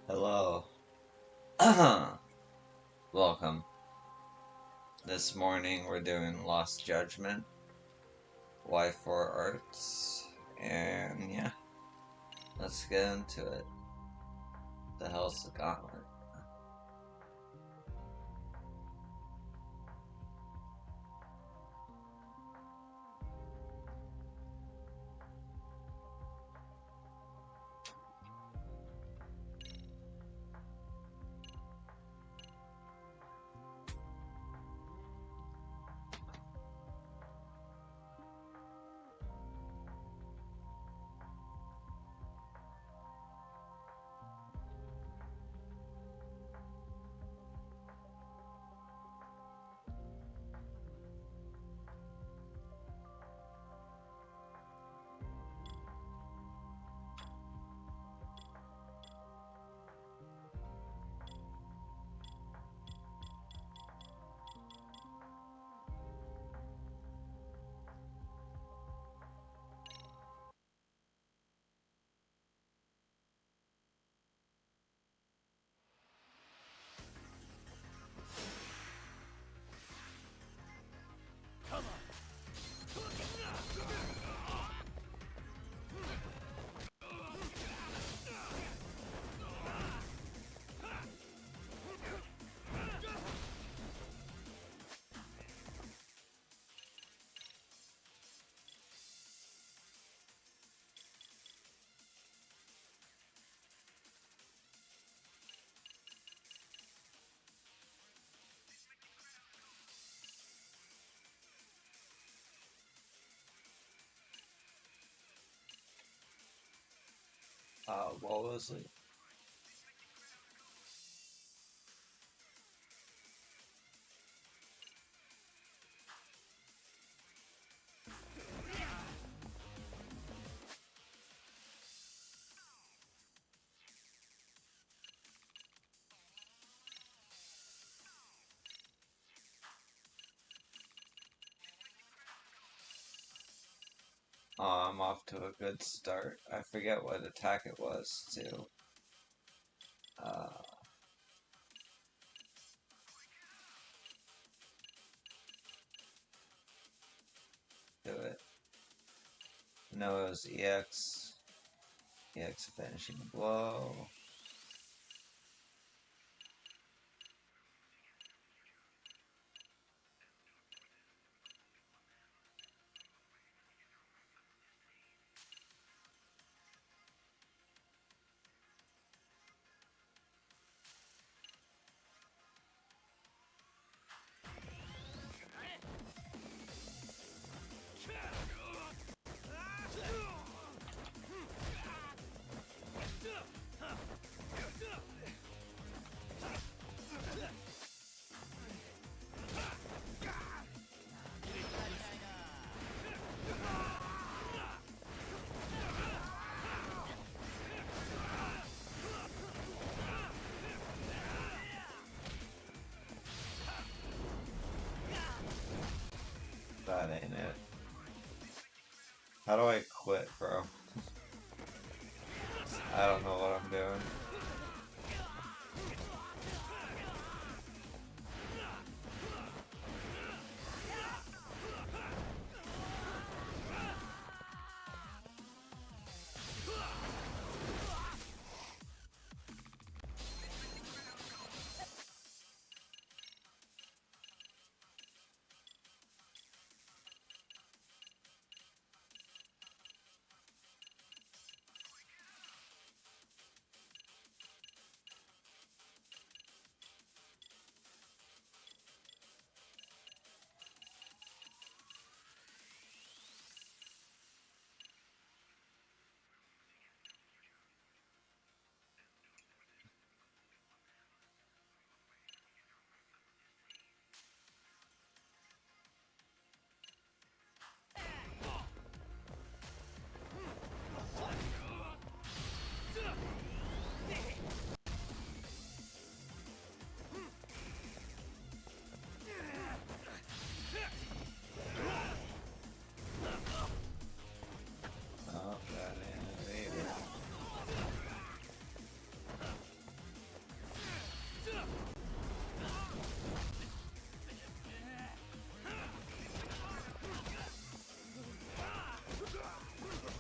Hello. Welcome. This morning we're doing Lost Judgment, Y4 Arts, and yeah, let's get into it. The hell's the gauntlet? What was it? I'm off to a good start. I forget what attack it was, too. Uh, do it. No, it was EX. EX finishing blow. That ain't it. How do I quit, bro? I don't know what I'm doing.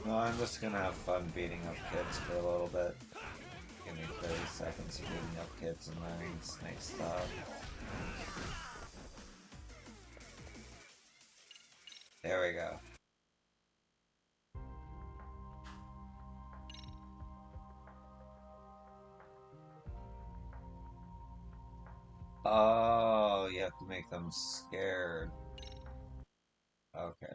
No, I'm just gonna have fun beating up kids for a little bit. Give me 30 seconds of beating up kids and learning snake stuff. There we go. Oh, you have to make them scared. Okay.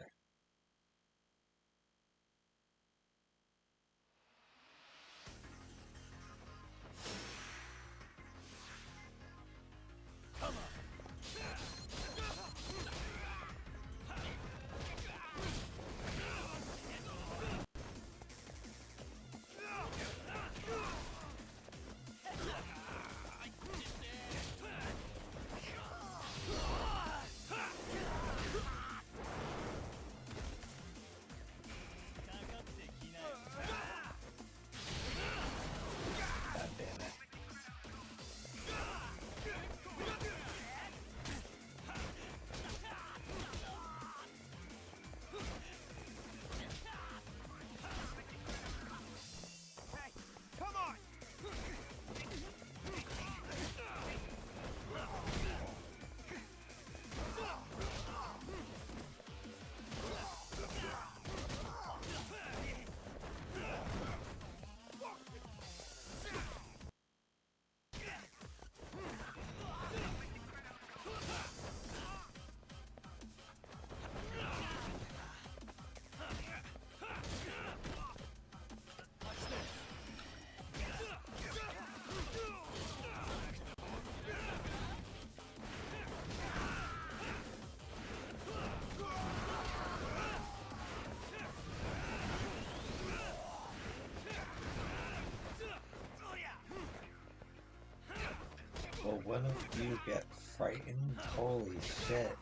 God damn it. Well, when do you get frightened? Holy shit.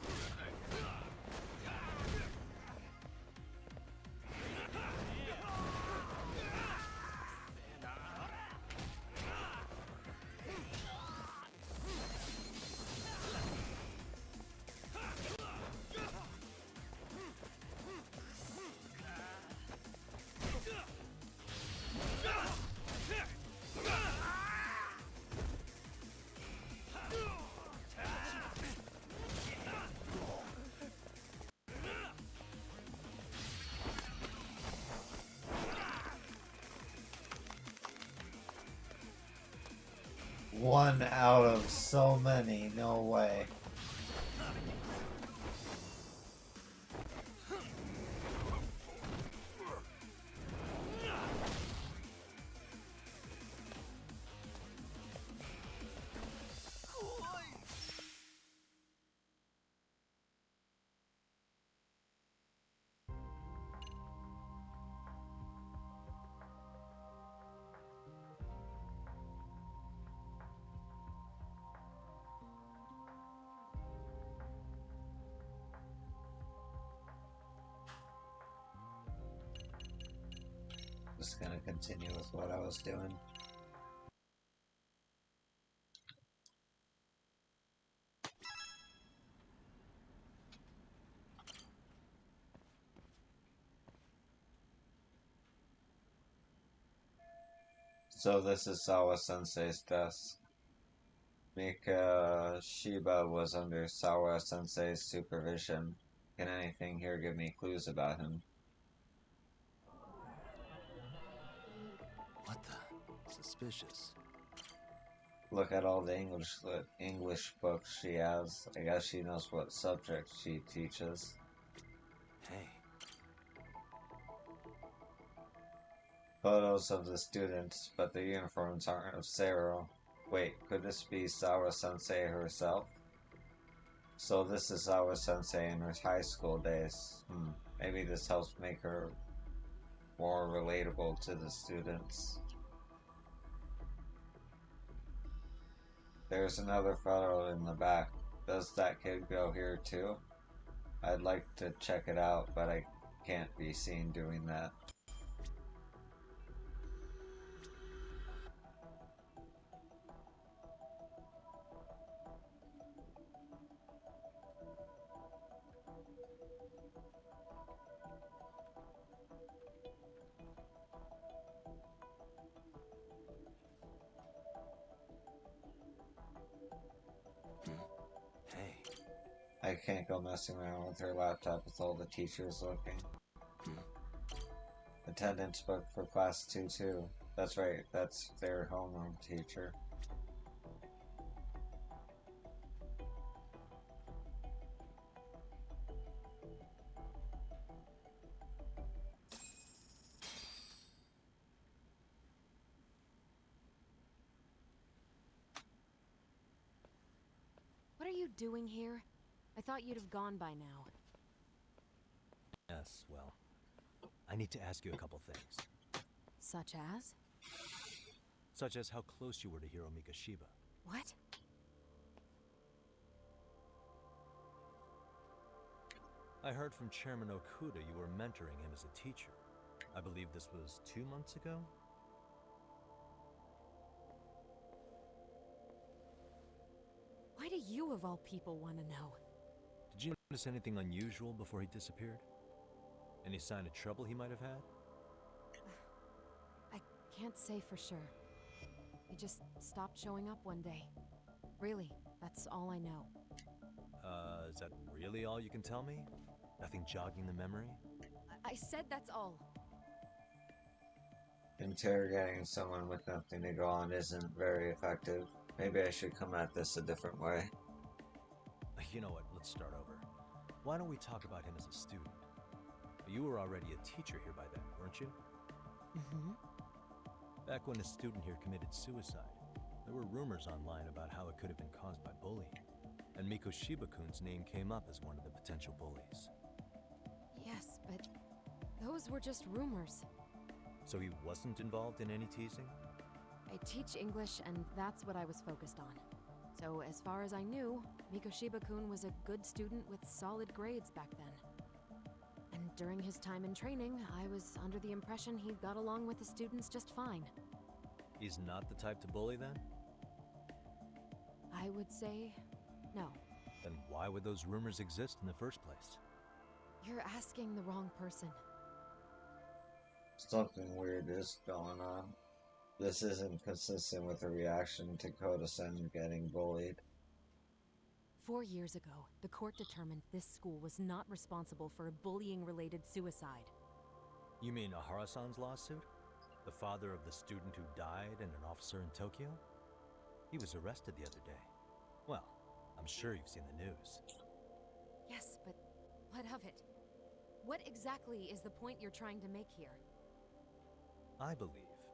One out of so many, no way. Just gonna continue with what I was doing. So this is Sawa Sensei's desk. Mika Shiba was under Sawa Sensei's supervision. Can anything here give me clues about him? What the? Suspicious. Look at all the English books she has. I guess she knows what subject she teaches. Hey, Photos of the students, but the uniforms aren't of Sero. Wait, could this be Sawa Sensei herself? So this is Sawa Sensei in her high school days. Maybe this helps make her more relatable to the students. There's another photo in the back. Does that kid go here too? I'd like to check it out, but I can't be seen doing that. can't go messing around with her laptop with all the teachers looking. Attendance book for class 2 too. That's right, that's their homeroom teacher. What are you doing here? I thought you'd have gone by now. Yes, well, I need to ask you a couple things. Such as? Such as how close you were to Hiro Mikoshiba. What? I heard from Chairman Okuda you were mentoring him as a teacher. I believe this was 2 months ago? Why do you, of all people, want to know? Did you notice anything unusual before he disappeared? Any sign of trouble he might have had? I can't say for sure. He just stopped showing up one day. Really, that's all I know. Is that really all you can tell me? Nothing jogging the memory? I said that's all. Interrogating someone with nothing to go on isn't very effective. Maybe I should come at this a different way. You know what, let's start over. Why don't we talk about him as a student? You were already a teacher here by then, weren't you? Mm-hmm. Back when a student here committed suicide, there were rumors online about how it could have been caused by bullying. And Mikoshiba-kun's name came up as one of the potential bullies. Yes, but those were just rumors. So he wasn't involved in any teasing? I teach English, and that's what I was focused on. So as far as I knew, Mikoshiba-kun was a good student with solid grades back then. And during his time in training, I was under the impression he got along with the students just fine. He's not the type to bully then? I would say no. Then why would those rumors exist in the first place? You're asking the wrong person. Something weird is going on. This isn't consistent with the reaction to Koda-sen getting bullied. 4 years ago, the court determined this school was not responsible for a bullying-related suicide. You mean Ahara-san's lawsuit? The father of the student who died and an officer in Tokyo? He was arrested the other day. Well, I'm sure you've seen the news. Yes, but what of it? What exactly is the point you're trying to make here? I believe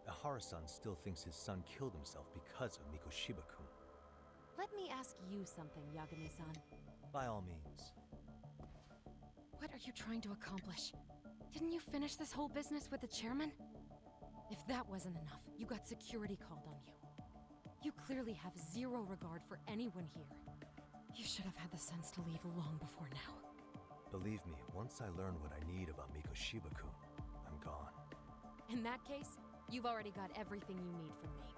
Ahara-san still thinks his son killed himself because of Mikoshiba-kun. Let me ask you something, Yagami-san. By all means. What are you trying to accomplish? Didn't you finish this whole business with the chairman? If that wasn't enough, you got security called on you. You clearly have zero regard for anyone here. You should have had the sense to leave long before now. Believe me, once I learn what I need about Mikoshiba-kun, I'm gone. In that case, you've already got everything you need from me.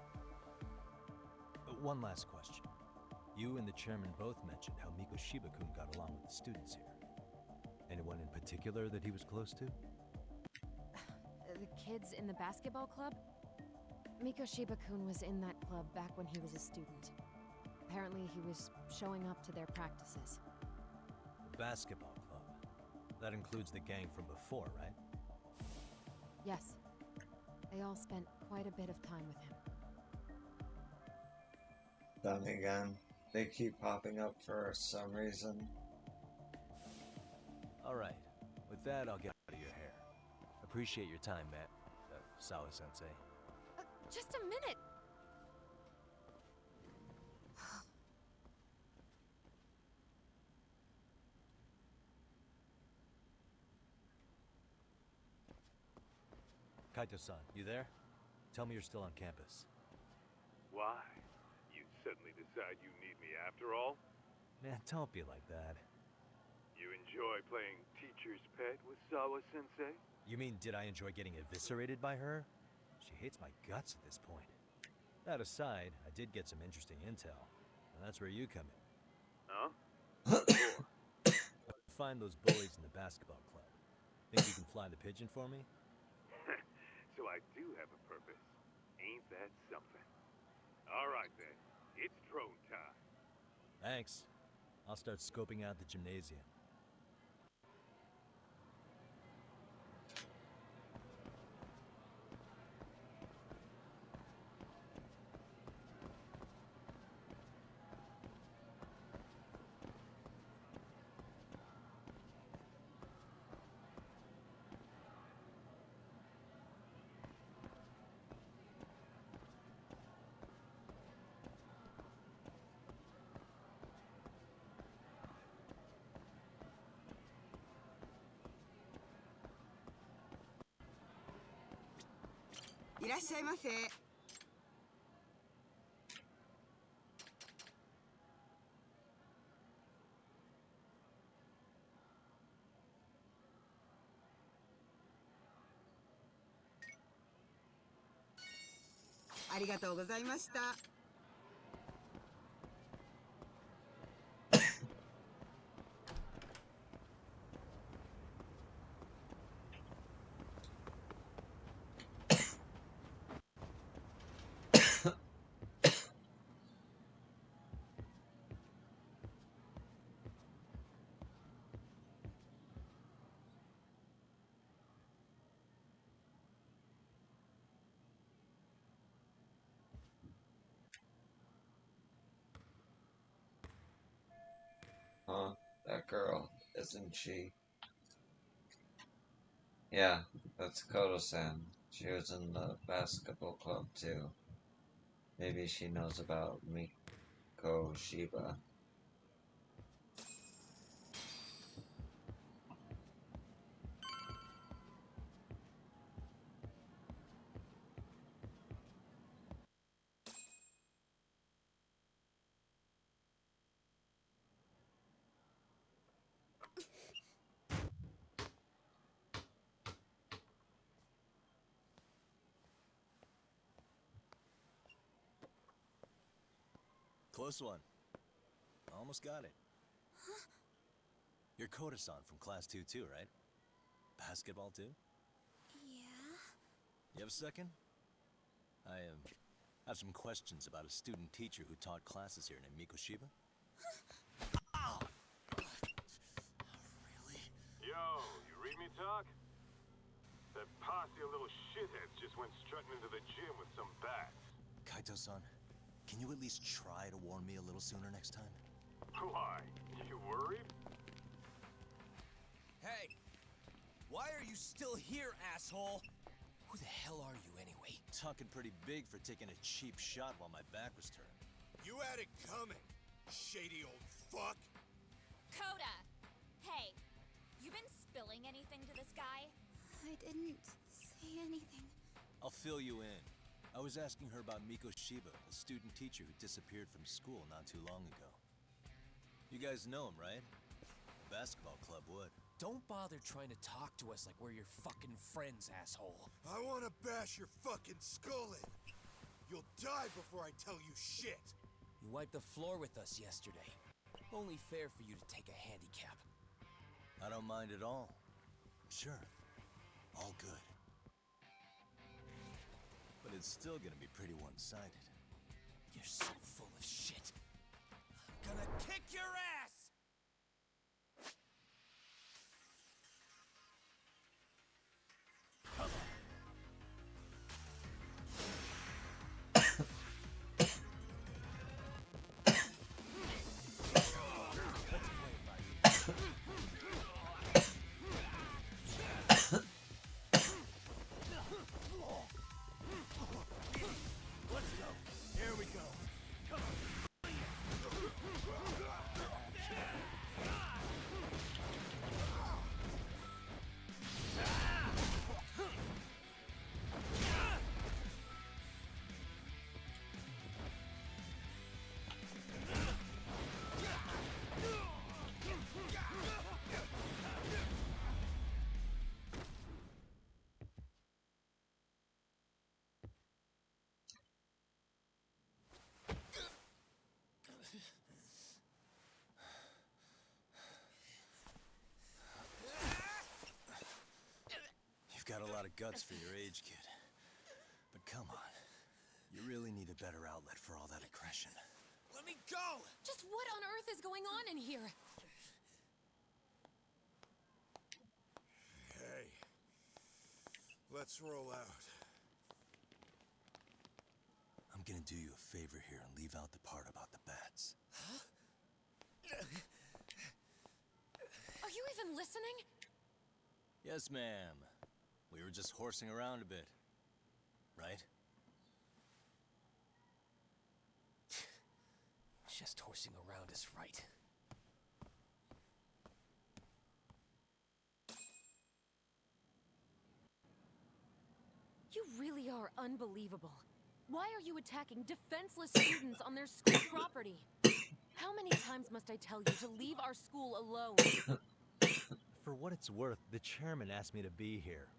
One last question. You and the chairman both mentioned how Mikoshiba-kun got along with the students here. Anyone in particular that he was close to? The kids in the basketball club? Mikoshiba-kun was in that club back when he was a student. Apparently he was showing up to their practices. The basketball club. That includes the gang from before, right? Yes. They all spent quite a bit of time with him. Them again. They keep popping up for some reason. Alright. With that, I'll get out of your hair. Appreciate your time, Matt. Sawa-sensei. Just a minute! Kaito-san, you there? Tell me you're still on campus. Why? You suddenly decide you need me after all? Man, don't be like that. You enjoy playing teacher's pet with Sawa-sensei? You mean, did I enjoy getting eviscerated by her? She hates my guts at this point. That aside, I did get some interesting intel. And that's where you come in. Huh? Find those bullies in the basketball club. Think you can fly the pigeon for me? So I do have a purpose. Ain't that something? Alright then, it's drone time. Thanks. I'll start scoping out the gymnasium.いらっしゃいませ。ありがとうございました。Huh? That girl, isn't she? Yeah, that's Koto-san. She was in the basketball club too. Maybe she knows about Miko Shiba. Close one. Almost got it. Huh? You're Koto-san from Class 2 too, right? Basketball too? Yeah? You have a second? I have some questions about a student teacher who taught classes here named Miko Shiba. Ow! Really? Yo, you read me talk? That posse of little shitheads just went strutting into the gym with some bats. Kaito-san, can you at least try to warn me a little sooner next time? Why? You worried? Hey! Why are you still here, asshole? Who the hell are you anyway? Talking pretty big for taking a cheap shot while my back was turned. You had it coming, shady old fuck. Coda! Hey, you been spilling anything to this guy? I didn't say anything. I'll fill you in. I was asking her about Miko Shiba, a student teacher who disappeared from school not too long ago. You guys know him, right? The basketball club would. Don't bother trying to talk to us like we're your fucking friends, asshole. I want to bash your fucking skull in. You'll die before I tell you shit. You wiped the floor with us yesterday. Only fair for you to take a handicap. I don't mind at all. Sure. All good. But it's still gonna be pretty one-sided. You're so full of shit. I'm gonna kick your ass! Got a lot of guts for your age, kid. But come on. You really need a better outlet for all that aggression. Let me go! Just what on earth is going on in here? Hey. Let's roll out. I'm gonna do you a favor here and leave out the part about the bats. Are you even listening? Yes, ma'am. We were just horsing around a bit. Right? Just horsing around is right. You really are unbelievable. Why are you attacking defenseless students on their school property? How many times must I tell you to leave our school alone? For what it's worth, the chairman asked me to be here.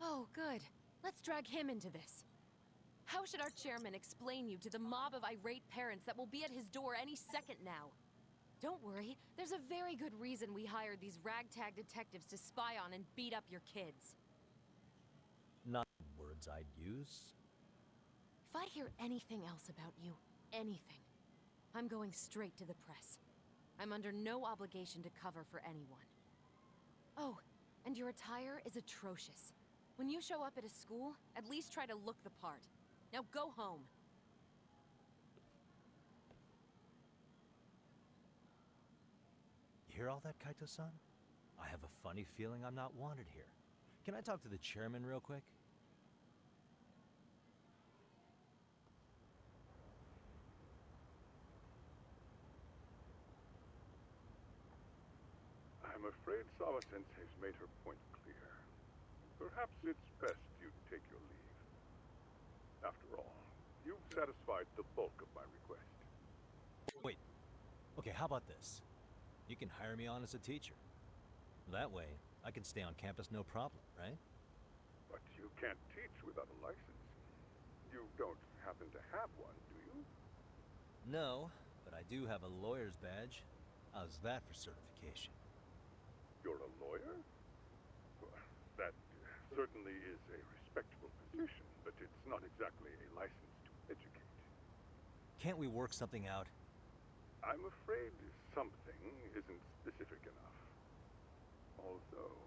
Oh, good. Let's drag him into this. How should our chairman explain you to the mob of irate parents that will be at his door any second now? Don't worry, there's a very good reason we hired these ragtag detectives to spy on and beat up your kids. Not words I'd use. If I hear anything else about you, anything, I'm going straight to the press. I'm under no obligation to cover for anyone. Oh, and your attire is atrocious. When you show up at a school, at least try to look the part. Now go home. You hear all that, Kaito-san? I have a funny feeling I'm not wanted here. Can I talk to the chairman real quick? I'm afraid Sawa-sensei's made her point clear. Perhaps it's best you take your leave. After all, you've satisfied the bulk of my request. Wait. Okay, how about this? You can hire me on as a teacher. That way, I can stay on campus no problem, right? But you can't teach without a license. You don't happen to have one, do you? No, but I do have a lawyer's badge. How's that for certification? You're a lawyer? Well, that certainly is a respectable position, but it's not exactly a license to educate. Can't we work something out? I'm afraid something isn't specific enough. Although,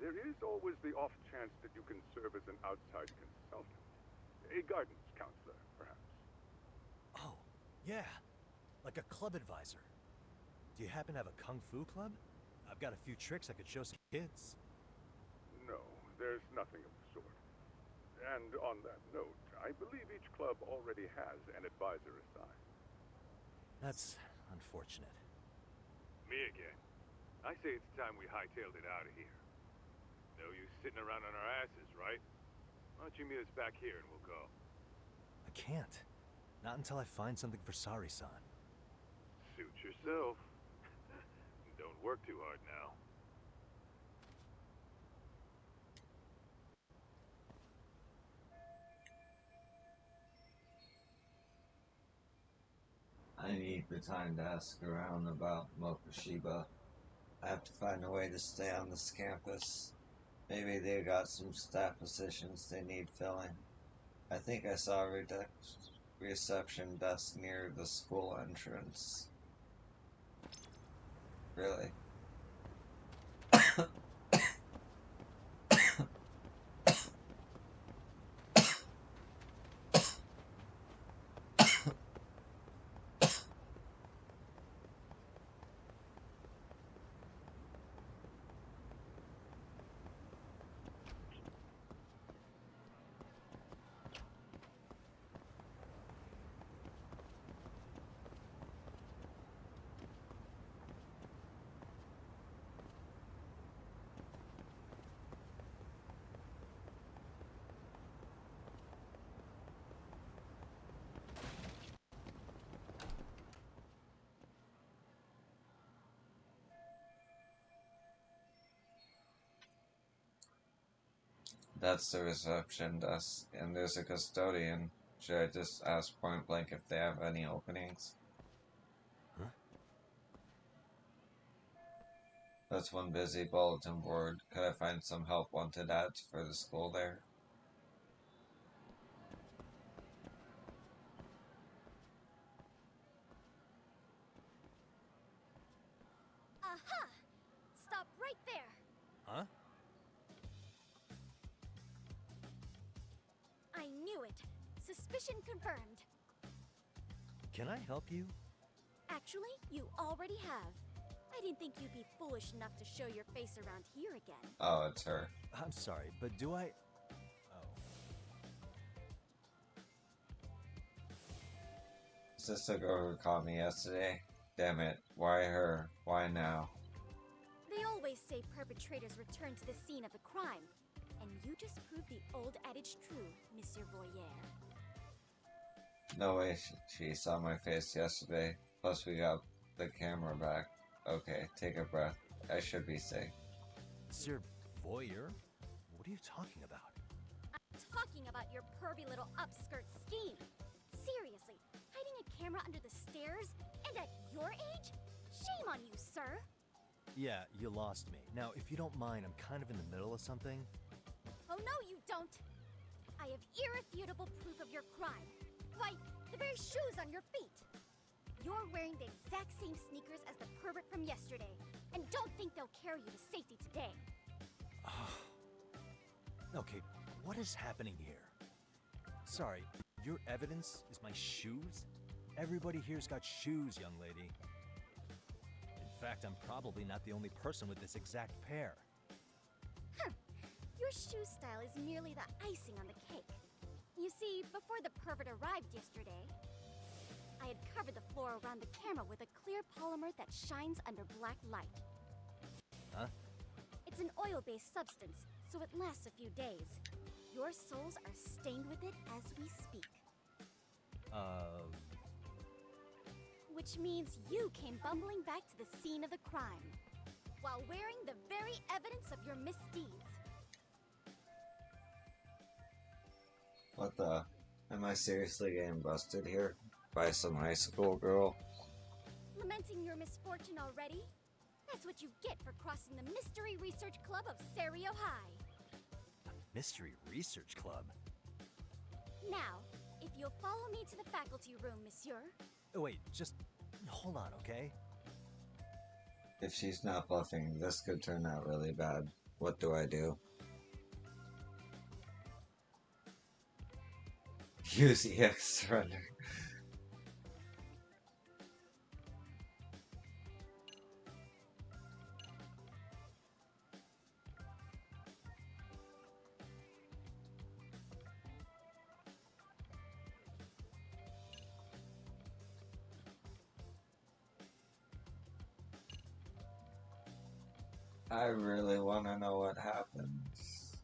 there is always the off chance that you can serve as an outside consultant. A guidance counselor, perhaps. Oh, yeah. Like a club advisor. Do you happen to have a kung fu club? I've got a few tricks I could show some kids. No, there's nothing of the sort. And on that note, I believe each club already has an advisor assigned. That's unfortunate. Me again. I say it's time we hightailed it out of here. No use sitting around on our asses, right? Why don't you meet us back here and we'll go? I can't. Not until I find something for Sari-san. Suit yourself. Don't work too hard now. I need the time to ask around about Mokushiba. I have to find a way to stay on this campus. Maybe they got some staff positions they need filling. I think I saw a reception desk near the school entrance. Really? That's the reception desk, and there's a custodian. Should I just ask point blank if they have any openings? Huh? That's one busy bulletin board. Could I find some help wanted ads for the school there? knew it. Suspicion confirmed. Can I help you? Actually, you already have. I didn't think you'd be foolish enough to show your face around here again. Oh, it's her. I'm sorry, but do I... Oh. Is this the girl who called me yesterday? Damn it. Why her? Why now? They always say perpetrators return to the scene of the crime. And you just proved the old adage true, Monsieur Voyer. No way she saw my face yesterday. Plus we got the camera back. Okay, take a breath. I should be safe. Sir Voyeur? What are you talking about? I'm talking about your pervy little upskirt scheme. Seriously, hiding a camera under the stairs? And at your age? Shame on you, sir. Yeah, you lost me. Now, if you don't mind, I'm kind of in the middle of something. Oh no, you don't! I have irrefutable proof of your crime. Why, the very shoes on your feet! You're wearing the exact same sneakers as the pervert from yesterday, and don't think they'll carry you to safety today. Okay, what is happening here? Sorry, your evidence is my shoes? Everybody here's got shoes, young lady. In fact, I'm probably not the only person with this exact pair. Your shoe style is merely the icing on the cake. You see, before the pervert arrived yesterday, I had covered the floor around the camera with a clear polymer that shines under black light. Huh? It's an oil-based substance, so it lasts a few days. Your soles are stained with it as we speak. Which means you came bumbling back to the scene of the crime, while wearing the very evidence of your misdeeds. What the? Am I seriously getting busted here? By some high school girl? Lamenting your misfortune already? That's what you get for crossing the Mystery Research Club of Serio High. Mystery Research Club? Now, if you'll follow me to the faculty room, monsieur. Oh, wait, just hold on, okay? If she's not bluffing, this could turn out really bad. What do I do? Use EX surrender. I really want to know what happens.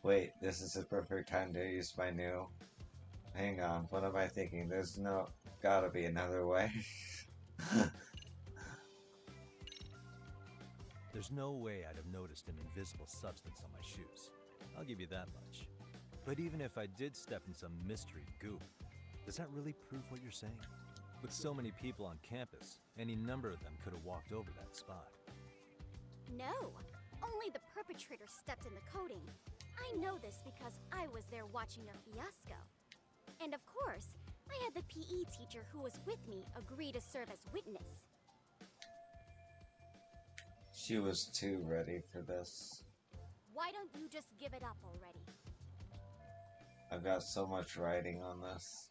Wait, this is the perfect time to use my new... Hang on, what am I thinking? There's no... Gotta be another way. There's no way I'd have noticed an invisible substance on my shoes. I'll give you that much. But even if I did step in some mystery goop, does that really prove what you're saying? With so many people on campus, any number of them could have walked over that spot. No, only the perpetrator stepped in the coating. I know this because I was there watching your fiasco. And of course, I had the PE teacher who was with me agree to serve as witness. She was too ready for this. Why don't you just give it up already? I've got so much writing on this.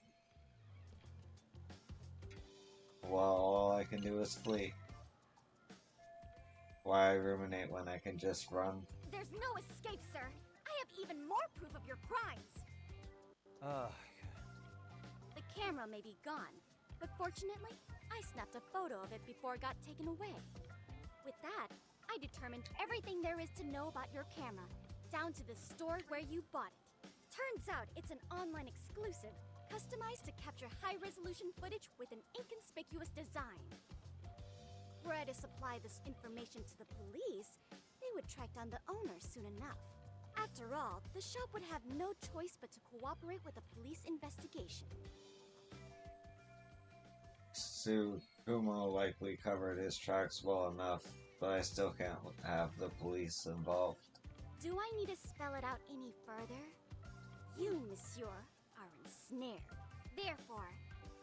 Well, all I can do is flee. Why ruminate when I can just run? There's no escape, sir. I have even more proof of your crimes. The camera may be gone, but fortunately, I snapped a photo of it before it got taken away. With that, I determined everything there is to know about your camera, down to the store where you bought it. Turns out it's an online exclusive, customized to capture high-resolution footage with an inconspicuous design. Were I to supply this information to the police, they would track down the owner soon enough. After all, the shop would have no choice but to cooperate with the police investigation. Tsukumo likely covered his tracks well enough, but I still can't have the police involved. Do I need to spell it out any further? You, monsieur, are ensnared. Therefore,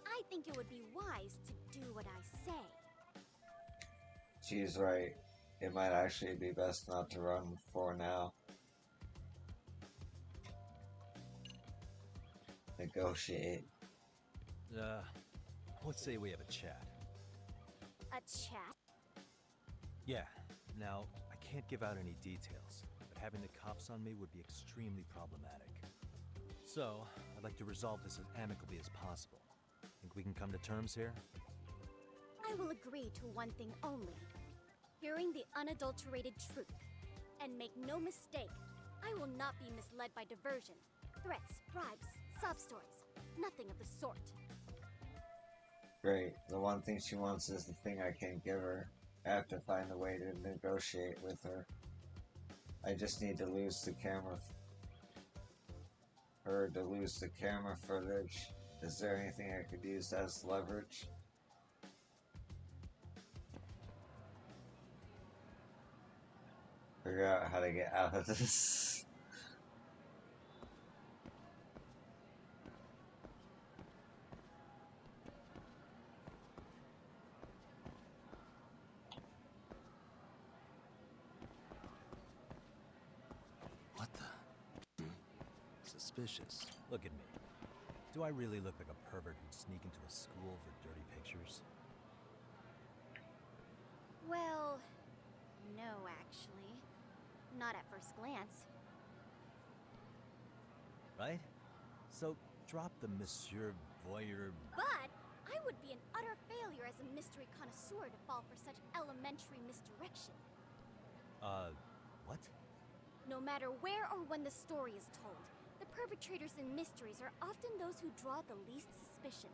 I think it would be wise to do what I say. She's right. It might actually be best not to run for now. negotiate. Let's say we have a chat. A chat? Yeah. Now, I can't give out any details, but having the cops on me would be extremely problematic. So, I'd like to resolve this as amicably as possible. Think we can come to terms here? I will agree to one thing only. Hearing the unadulterated truth. And make no mistake, I will not be misled by diversion, threats, bribes, sob stories. Nothing of the sort. Great. The one thing she wants is the thing I can't give her. I have to find a way to negotiate with her. I just need to lose the camera. To lose the camera footage. Is there anything I could use as leverage? Figure out how to get out of this. What the? Suspicious. Look at me. Do I really look like a pervert who'd sneak into a school for dirty pictures? Well, no, actually. Not at first glance. Right? So, drop the Monsieur Voyeur. But I would be an utter failure as a mystery connoisseur to fall for such elementary misdirection. What? No matter where or when the story is told, the perpetrators in mysteries are often those who draw the least suspicion.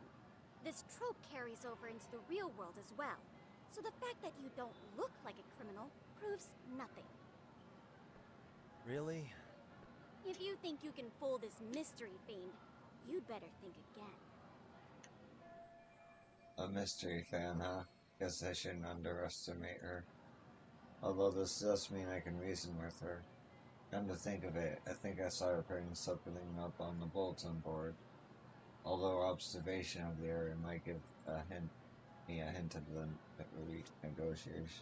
This trope carries over into the real world as well, so the fact that you don't look like a criminal proves nothing. Really? If you think you can fool this mystery fiend, you'd better think again. A mystery fan, huh? Guess I shouldn't underestimate her. Although this does mean I can reason with her. Come to think of it, I think I saw her putting something up on the bulletin board. Although observation of the area might give me a hint of the negotiations.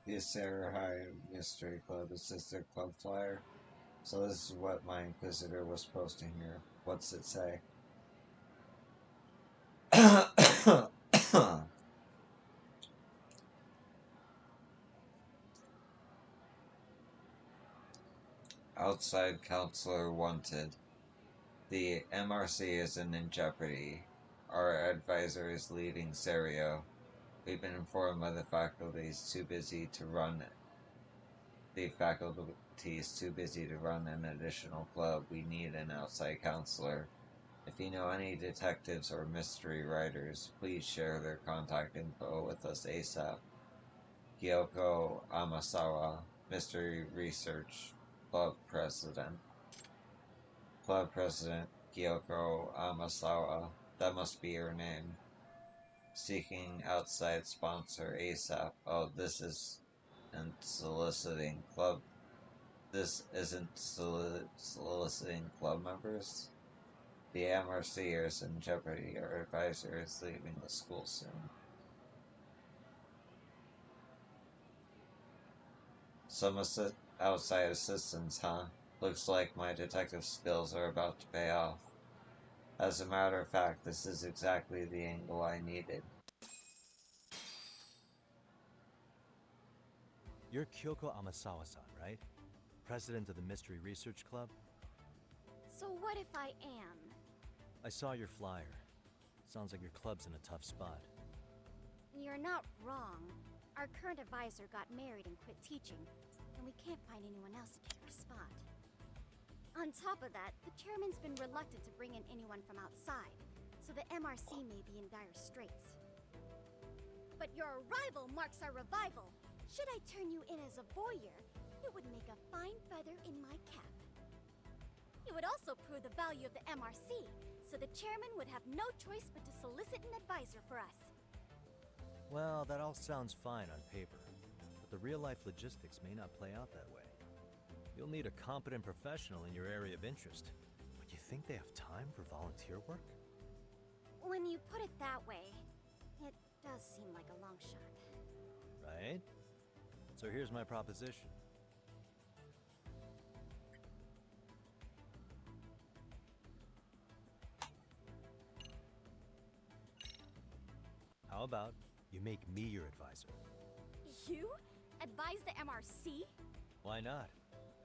The Sarah High Mystery Club is just their club flyer. So this is what my Inquisitor was posting here. What's it say? Outside counselor wanted. The MRC isn't in jeopardy. Our advisor is leaving Serio. We've been informed by the faculty is too busy to run it. The faculty is too busy to run an additional club. We need an outside counselor. If you know any detectives or mystery writers, please share their contact info with us ASAP. Kyoko Amasawa, Mystery Research Club President. Club President Kyoko Amasawa, that must be her name. Seeking outside sponsor ASAP. Oh, this isn't soliciting club. This isn't soliciting club members. The MRC is in jeopardy. Our advisor is leaving the school soon. Some outside assistance, huh? Looks like my detective skills are about to pay off. As a matter of fact, this is exactly the angle I needed. You're Kyoko Amasawa-san, right? President of the Mystery Research Club? So what if I am? I saw your flyer. Sounds like your club's in a tough spot. You're not wrong. Our current advisor got married and quit teaching, and we can't find anyone else to take her spot. On top of that, the chairman's been reluctant to bring in anyone from outside, so the MRC may be in dire straits. But your arrival marks our revival. Should I turn you in as a voyeur, it would make a fine feather in my cap. It would also prove the value of the MRC, so the chairman would have no choice but to solicit an advisor for us. Well, that all sounds fine on paper, but the real-life logistics may not play out that way. You'll need a competent professional in your area of interest, but you think they have time for volunteer work? When you put it that way, it does seem like a long shot. Right? So here's my proposition. How about you make me your advisor? You? Advise the MRC? Why not?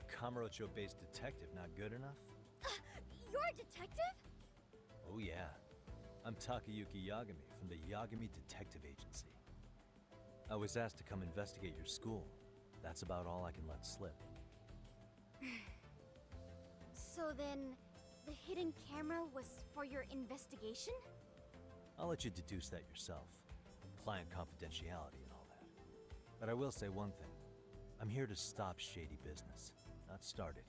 A Kamurocho-based detective not good enough? You're a detective? Oh yeah. I'm Takayuki Yagami from the Yagami Detective Agency. I was asked to come investigate your school. That's about all I can let slip. So then, the hidden camera was for your investigation? I'll let you deduce that yourself. Client confidentiality and all that. But I will say one thing. I'm here to stop shady business, not start it.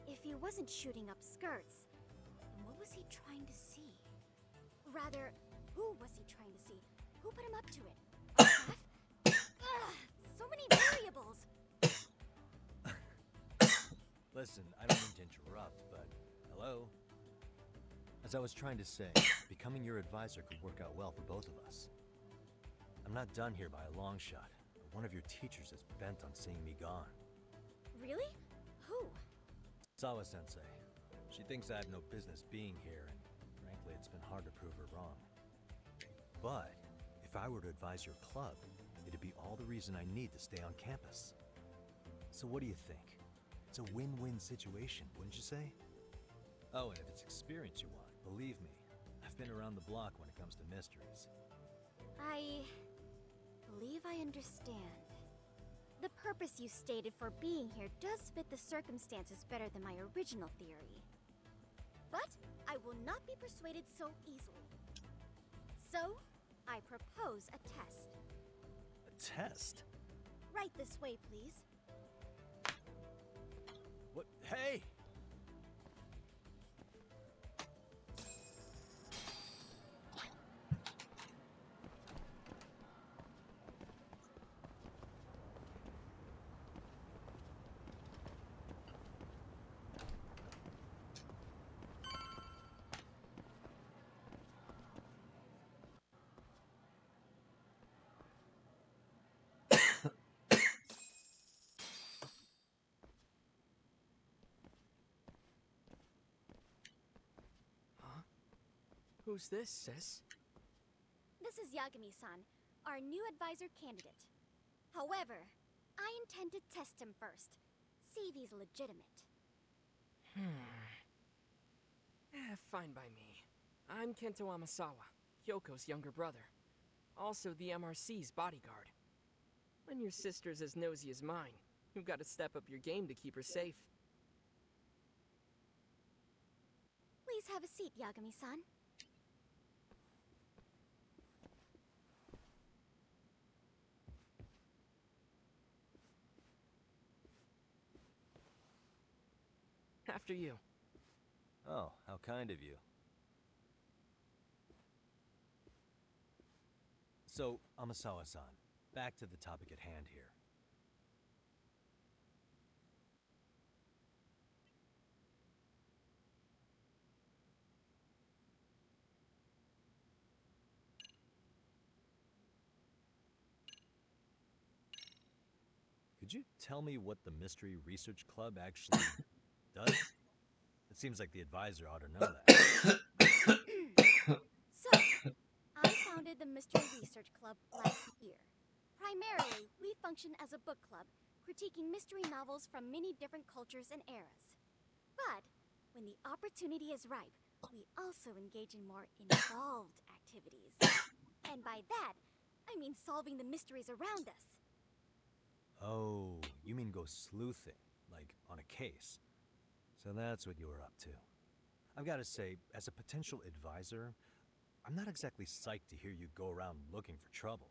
If he wasn't shooting up skirts, then what was he trying to see? Rather, who was he trying to see? Who put him up to it? Our staff? Ugh, so many variables! Listen, I don't mean to interrupt, but hello? As I was trying to say, becoming your advisor could work out well for both of us. I'm not done here by a long shot, but one of your teachers is bent on seeing me gone. Really? Who? Sawa-sensei. She thinks I have no business being here, and frankly, it's been hard to prove her wrong. But if I were to advise your club, it'd be all the reason I need to stay on campus. So what do you think? It's a win-win situation, wouldn't you say? Oh, and if it's experience you want, believe me, I've been around the block when it comes to mysteries. I believe I understand. The purpose you stated for being here does fit the circumstances better than my original theory. But I will not be persuaded so easily. So, I propose a test. A test? Right this way, please. What? Hey! Who's this, sis? This is Yagami-san, our new advisor candidate. However, I intend to test him first. See if he's legitimate. Fine by me. I'm Kento Amasawa, Kyoko's younger brother. Also the MRC's bodyguard. When your sister's as nosy as mine, you've got to step up your game to keep her safe. Please have a seat, Yagami-san. After you. Oh, how kind of you. So, Amasawa-san, back to the topic at hand here. Could you tell me what the Mystery Research Club actually does? It seems like the advisor ought to know that. So, I founded the Mystery Research Club last year. Primarily, we function as a book club, critiquing mystery novels from many different cultures and eras. But, when the opportunity is ripe, we also engage in more involved activities. And by that, I mean solving the mysteries around us. Oh, you mean go sleuthing, like on a case. So that's what you were up to. I've got to say, as a potential advisor, I'm not exactly psyched to hear you go around looking for trouble.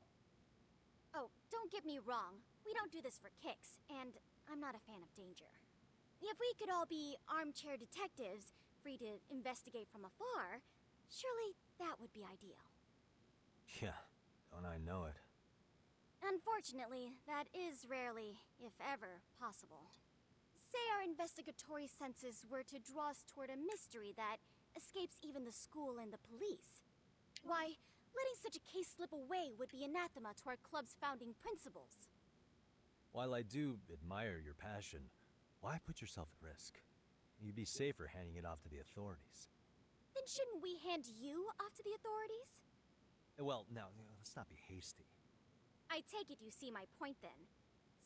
Oh, don't get me wrong. We don't do this for kicks, and I'm not a fan of danger. If we could all be armchair detectives, free to investigate from afar, surely that would be ideal. Yeah, don't I know it. Unfortunately, that is rarely, if ever, possible. Say our investigatory senses were to draw us toward a mystery that escapes even the school and the police. Why, letting such a case slip away would be anathema to our club's founding principles. While I do admire your passion, why put yourself at risk? You'd be safer handing it off to the authorities. Then shouldn't we hand you off to the authorities? Well, now, let's not be hasty. I take it you see my point then.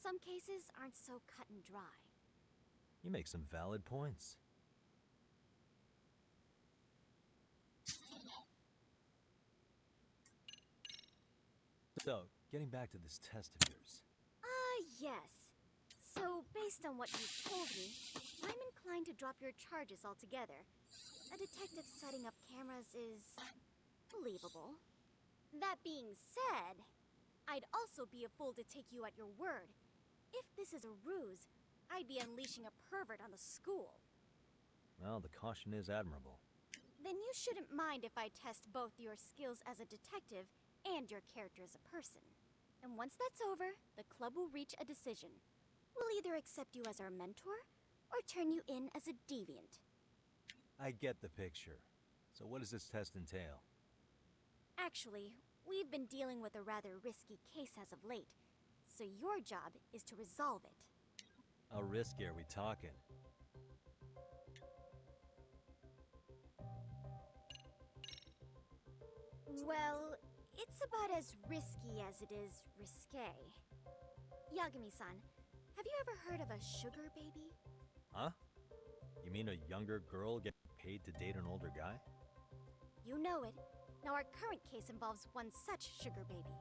Some cases aren't so cut and dry. You make some valid points. So, getting back to this test of yours. Yes. So, based on what you've told me, I'm inclined to drop your charges altogether. A detective setting up cameras is believable. That being said, I'd also be a fool to take you at your word. If this is a ruse, I'd be unleashing a pervert on the school. Well, the caution is admirable. Then you shouldn't mind if I test both your skills as a detective and your character as a person. And once that's over, the club will reach a decision. We'll either accept you as our mentor, or turn you in as a deviant. I get the picture. So what does this test entail? Actually, we've been dealing with a rather risky case as of late, so your job is to resolve it. How risky are we talking? Well, it's about as risky as it is risque. Yagami-san, have you ever heard of a sugar baby? Huh? You mean a younger girl getting paid to date an older guy? You know it. Now our current case involves one such sugar baby.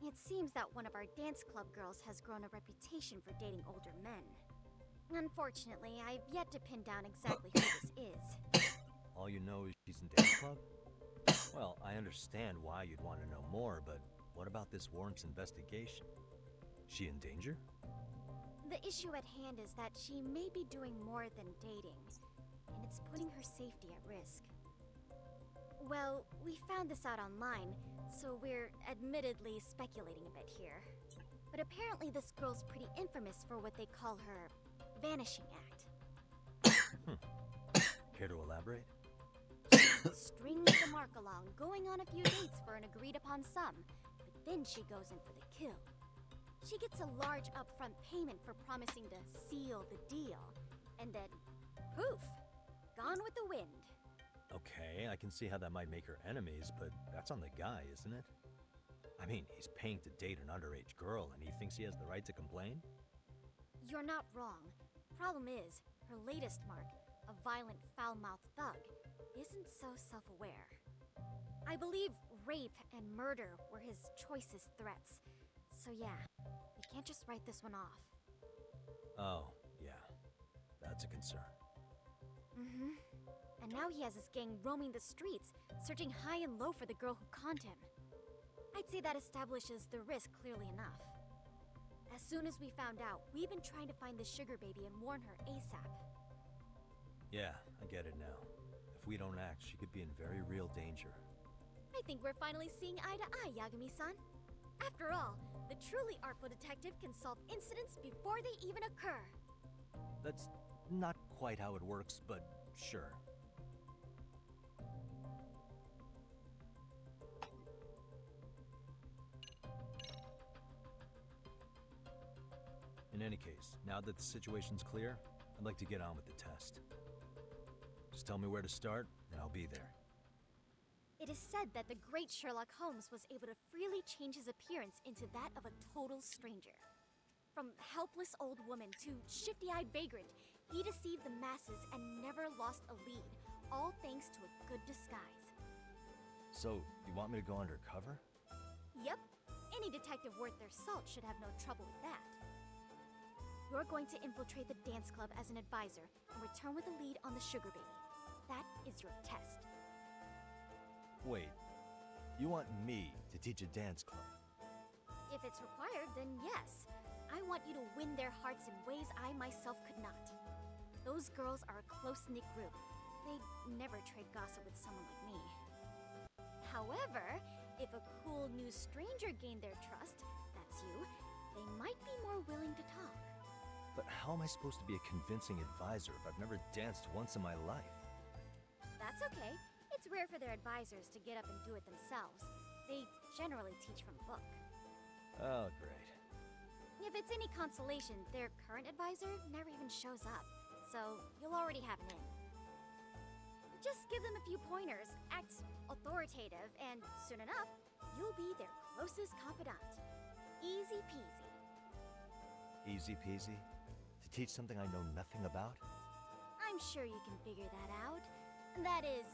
It seems that one of our dance club girls has grown a reputation for dating older men. Unfortunately, I've yet to pin down exactly who this is. All you know is she's in dance club? Well, I understand why you'd want to know more, but what about this warrants investigation? She in danger? The issue at hand is that she may be doing more than dating, and it's putting her safety at risk. Well, we found this out online, so we're admittedly speculating a bit here. But apparently this girl's pretty infamous for what they call her vanishing act. Care to elaborate? Strings the mark along, going on a few dates for an agreed-upon sum, but then she goes in for the kill. She gets a large upfront payment for promising to seal the deal, and then, poof, gone with the wind. Okay, I can see how that might make her enemies, but that's on the guy, isn't it? I mean, he's paying to date an underage girl, and he thinks he has the right to complain? You're not wrong. Problem is, her latest mark, a violent, foul-mouthed thug, isn't so self-aware. I believe rape and murder were his choicest threats. So yeah, we can't just write this one off. Oh, yeah. That's a concern. Mm-hmm. And now he has his gang roaming the streets, searching high and low for the girl who conned him. I'd say that establishes the risk clearly enough. As soon as we found out, we've been trying to find the sugar baby and warn her ASAP. Yeah, I get it now. If we don't act, she could be in very real danger. I think we're finally seeing eye to eye, Yagami-san. After all, the truly artful detective can solve incidents before they even occur. That's not quite how it works, but sure. In any case, now that the situation's clear, I'd like to get on with the test. Just tell me where to start, and I'll be there. It is said that the great Sherlock Holmes was able to freely change his appearance into that of a total stranger. From helpless old woman to shifty-eyed vagrant, he deceived the masses and never lost a lead, all thanks to a good disguise. So, you want me to go undercover? Yep. Any detective worth their salt should have no trouble with that. You're going to infiltrate the dance club as an advisor and return with a lead on the sugar baby. That is your test. Wait, you want me to teach a dance club? If it's required, then yes. I want you to win their hearts in ways I myself could not. Those girls are a close-knit group. They'd never trade gossip with someone like me. However, if a cool new stranger gained their trust, that's you, they might be more willing to talk. But how how am I supposed to be a convincing advisor if I've never danced once in my life? That's okay. It's rare for their advisors to get up and do it themselves. They generally teach from a book. Oh, great. If it's any consolation, their current advisor never even shows up, so you'll already have an in. Just give them a few pointers, act authoritative, and soon enough, you'll be their closest confidant. Easy peasy. Easy peasy? To teach something I know nothing about? I'm sure you can figure that out. That is,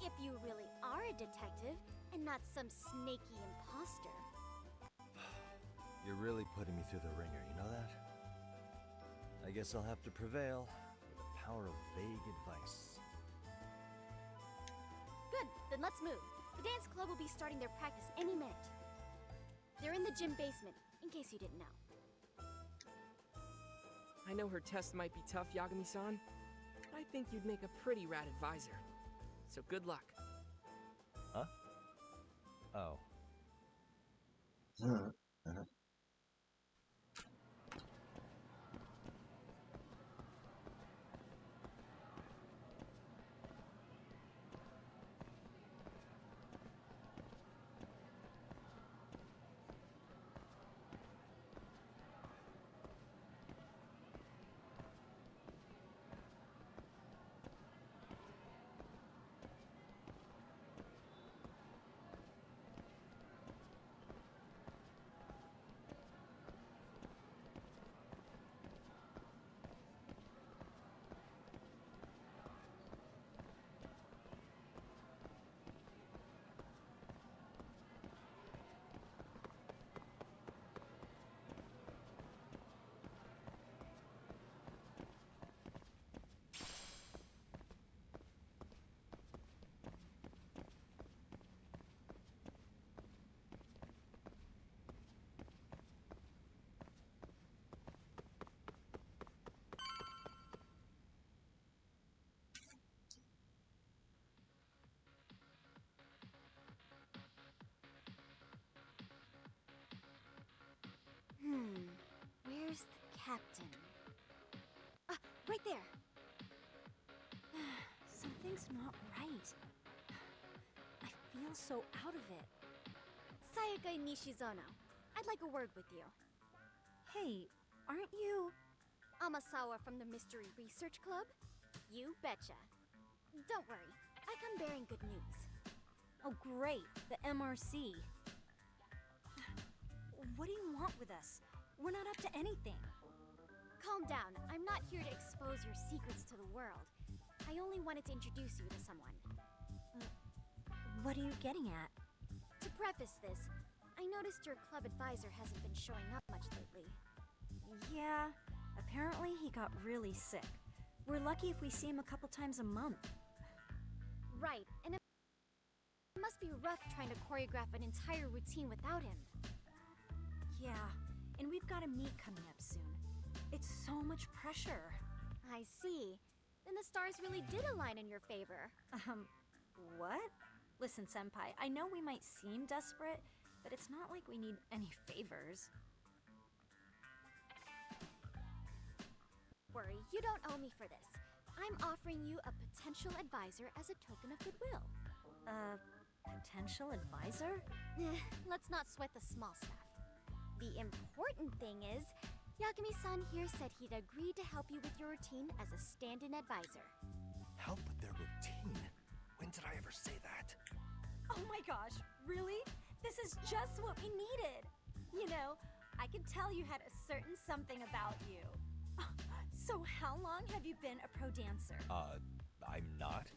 if you really are a detective and not some snaky imposter. You're really putting me through the ringer, you know that? I guess I'll have to prevail with the power of vague advice. Good, then let's move. The dance club will be starting their practice any minute. They're in the gym basement, in case you didn't know. I know her test might be tough, Yagami-san, but I think you'd make a pretty rad advisor. So good luck. Huh? Oh. Where's the captain? Ah, right there! Something's not right. I feel so out of it. Sayaka Nishizono, I'd like a word with you. Hey, aren't you... Amasawa from the Mystery Research Club? You betcha. Don't worry, I come bearing good news. Oh great, the MRC. What do you want with us? We're not up to anything. Calm down, I'm not here to expose your secrets to the world. I only wanted to introduce you to someone. What are you getting at? To preface this, I noticed your club advisor hasn't been showing up much lately. Yeah, apparently he got really sick. We're lucky if we see him a couple times a month. Right, and it must be rough trying to choreograph an entire routine without him. Yeah, and we've got a meet coming up soon. It's so much pressure. I see. Then the stars really did align in your favor. What? Listen, Senpai, I know we might seem desperate, but it's not like we need any favors. Worry, you don't owe me for this. I'm offering you a potential advisor as a token of goodwill. Potential advisor? Let's not sweat the small stuff. The important thing is, Yagami-san here said he'd agreed to help you with your routine as a stand-in advisor. Help with their routine? When did I ever say that? Oh my gosh, really? This is just what we needed! You know, I could tell you had a certain something about you. So how long have you been a pro dancer? I'm not.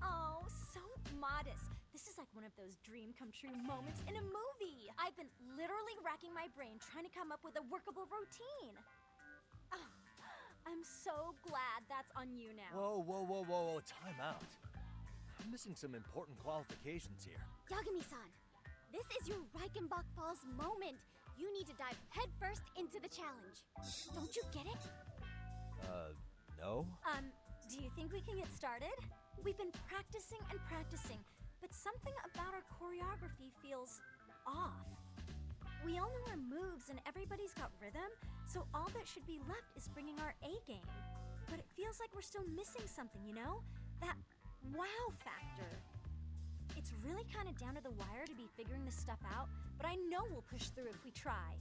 Oh, so modest. This is like one of those dream come true moments in a movie. I've been literally racking my brain trying to come up with a workable routine. Oh, I'm so glad that's on you now. Whoa, time out. I'm missing some important qualifications here. Yagami-san, this is your Reichenbach Falls moment. You need to dive headfirst into the challenge. Don't you get it? No? Do you think we can get started? We've been practicing and practicing, but something about our choreography feels off. We all know our moves and everybody's got rhythm, so all that should be left is bringing our A game. But it feels like we're still missing something, you know? That wow factor. It's really kind of down to the wire to be figuring this stuff out, but I know we'll push through if we try.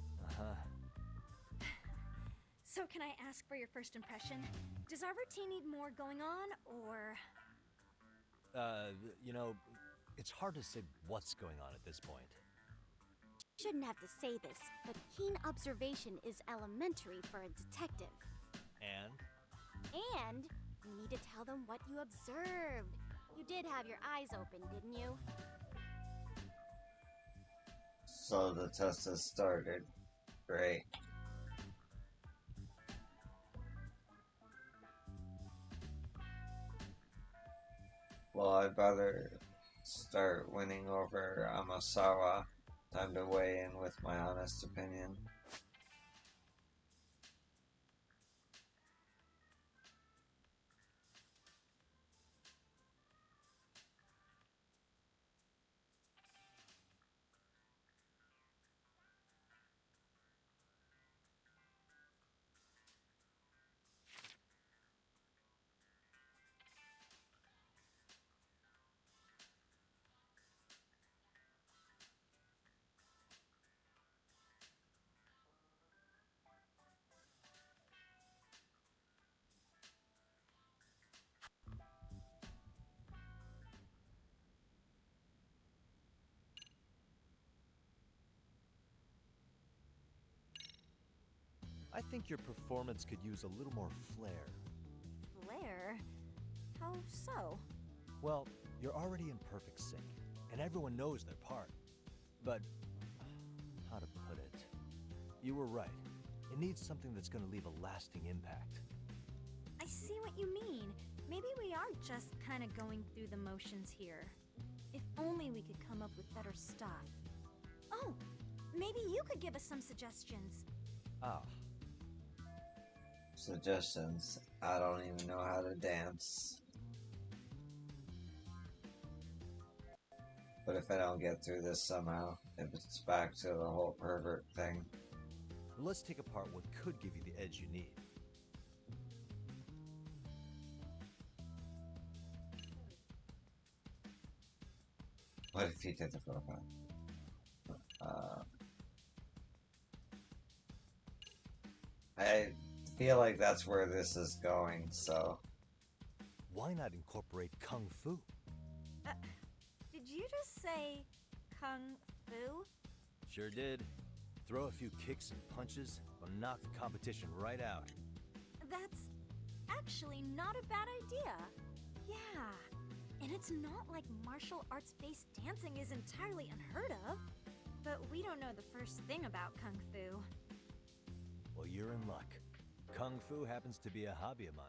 So can I ask for your first impression? Does our routine need more going on, or...? You know, it's hard to say what's going on at this point. Shouldn't have to say this, but keen observation is elementary for a detective. And? And you need to tell them what you observed. You did have your eyes open, didn't you? So the test has started. Great. Well, I'd rather start winning over Amasawa. Time to weigh in with my honest opinion. I think your performance could use a little more flair. Flair? How so? Well, you're already in perfect sync, and everyone knows their part. But, how to put it? You were right. It needs something that's gonna leave a lasting impact. I see what you mean. Maybe we are just kind of going through the motions here. If only we could come up with better stuff. Oh, maybe you could give us some suggestions. Ah. Suggestions. I don't even know how to dance. But if I don't get through this somehow, if it's back to the whole pervert thing. Let's take apart what could give you the edge you need. What if he did the profile? I feel like that's where this is going, so... Why not incorporate Kung Fu? Did you just say Kung Fu? Sure did. Throw a few kicks and punches, will knock the competition right out. That's actually not a bad idea. Yeah, and it's not like martial arts-based dancing is entirely unheard of. But we don't know the first thing about Kung Fu. Well, you're in luck. Kung Fu happens to be a hobby of mine.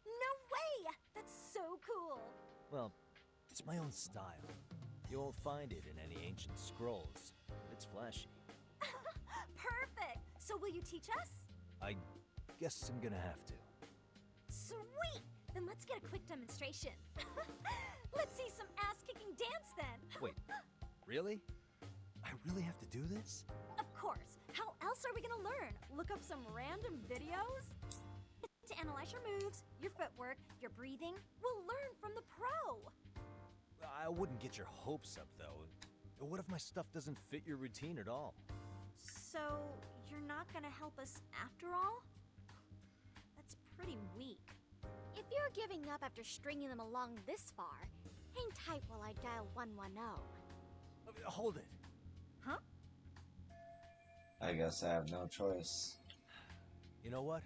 No way! That's so cool! Well, it's my own style. You won't find it in any ancient scrolls, but it's flashy. Perfect! So will you teach us? I guess I'm gonna have to. Sweet! Then let's get a quick demonstration. Let's see some ass-kicking dance then! Wait, really? I really have to do this? Of course! How else are we gonna learn? Look up some random videos? To analyze your moves, your footwork, your breathing, we'll learn from the pro! I wouldn't get your hopes up, though. What if my stuff doesn't fit your routine at all? So, you're not gonna help us after all? That's pretty weak. If you're giving up after stringing them along this far, hang tight while I dial 110. Hold it. Huh? I guess I have no choice. You know what?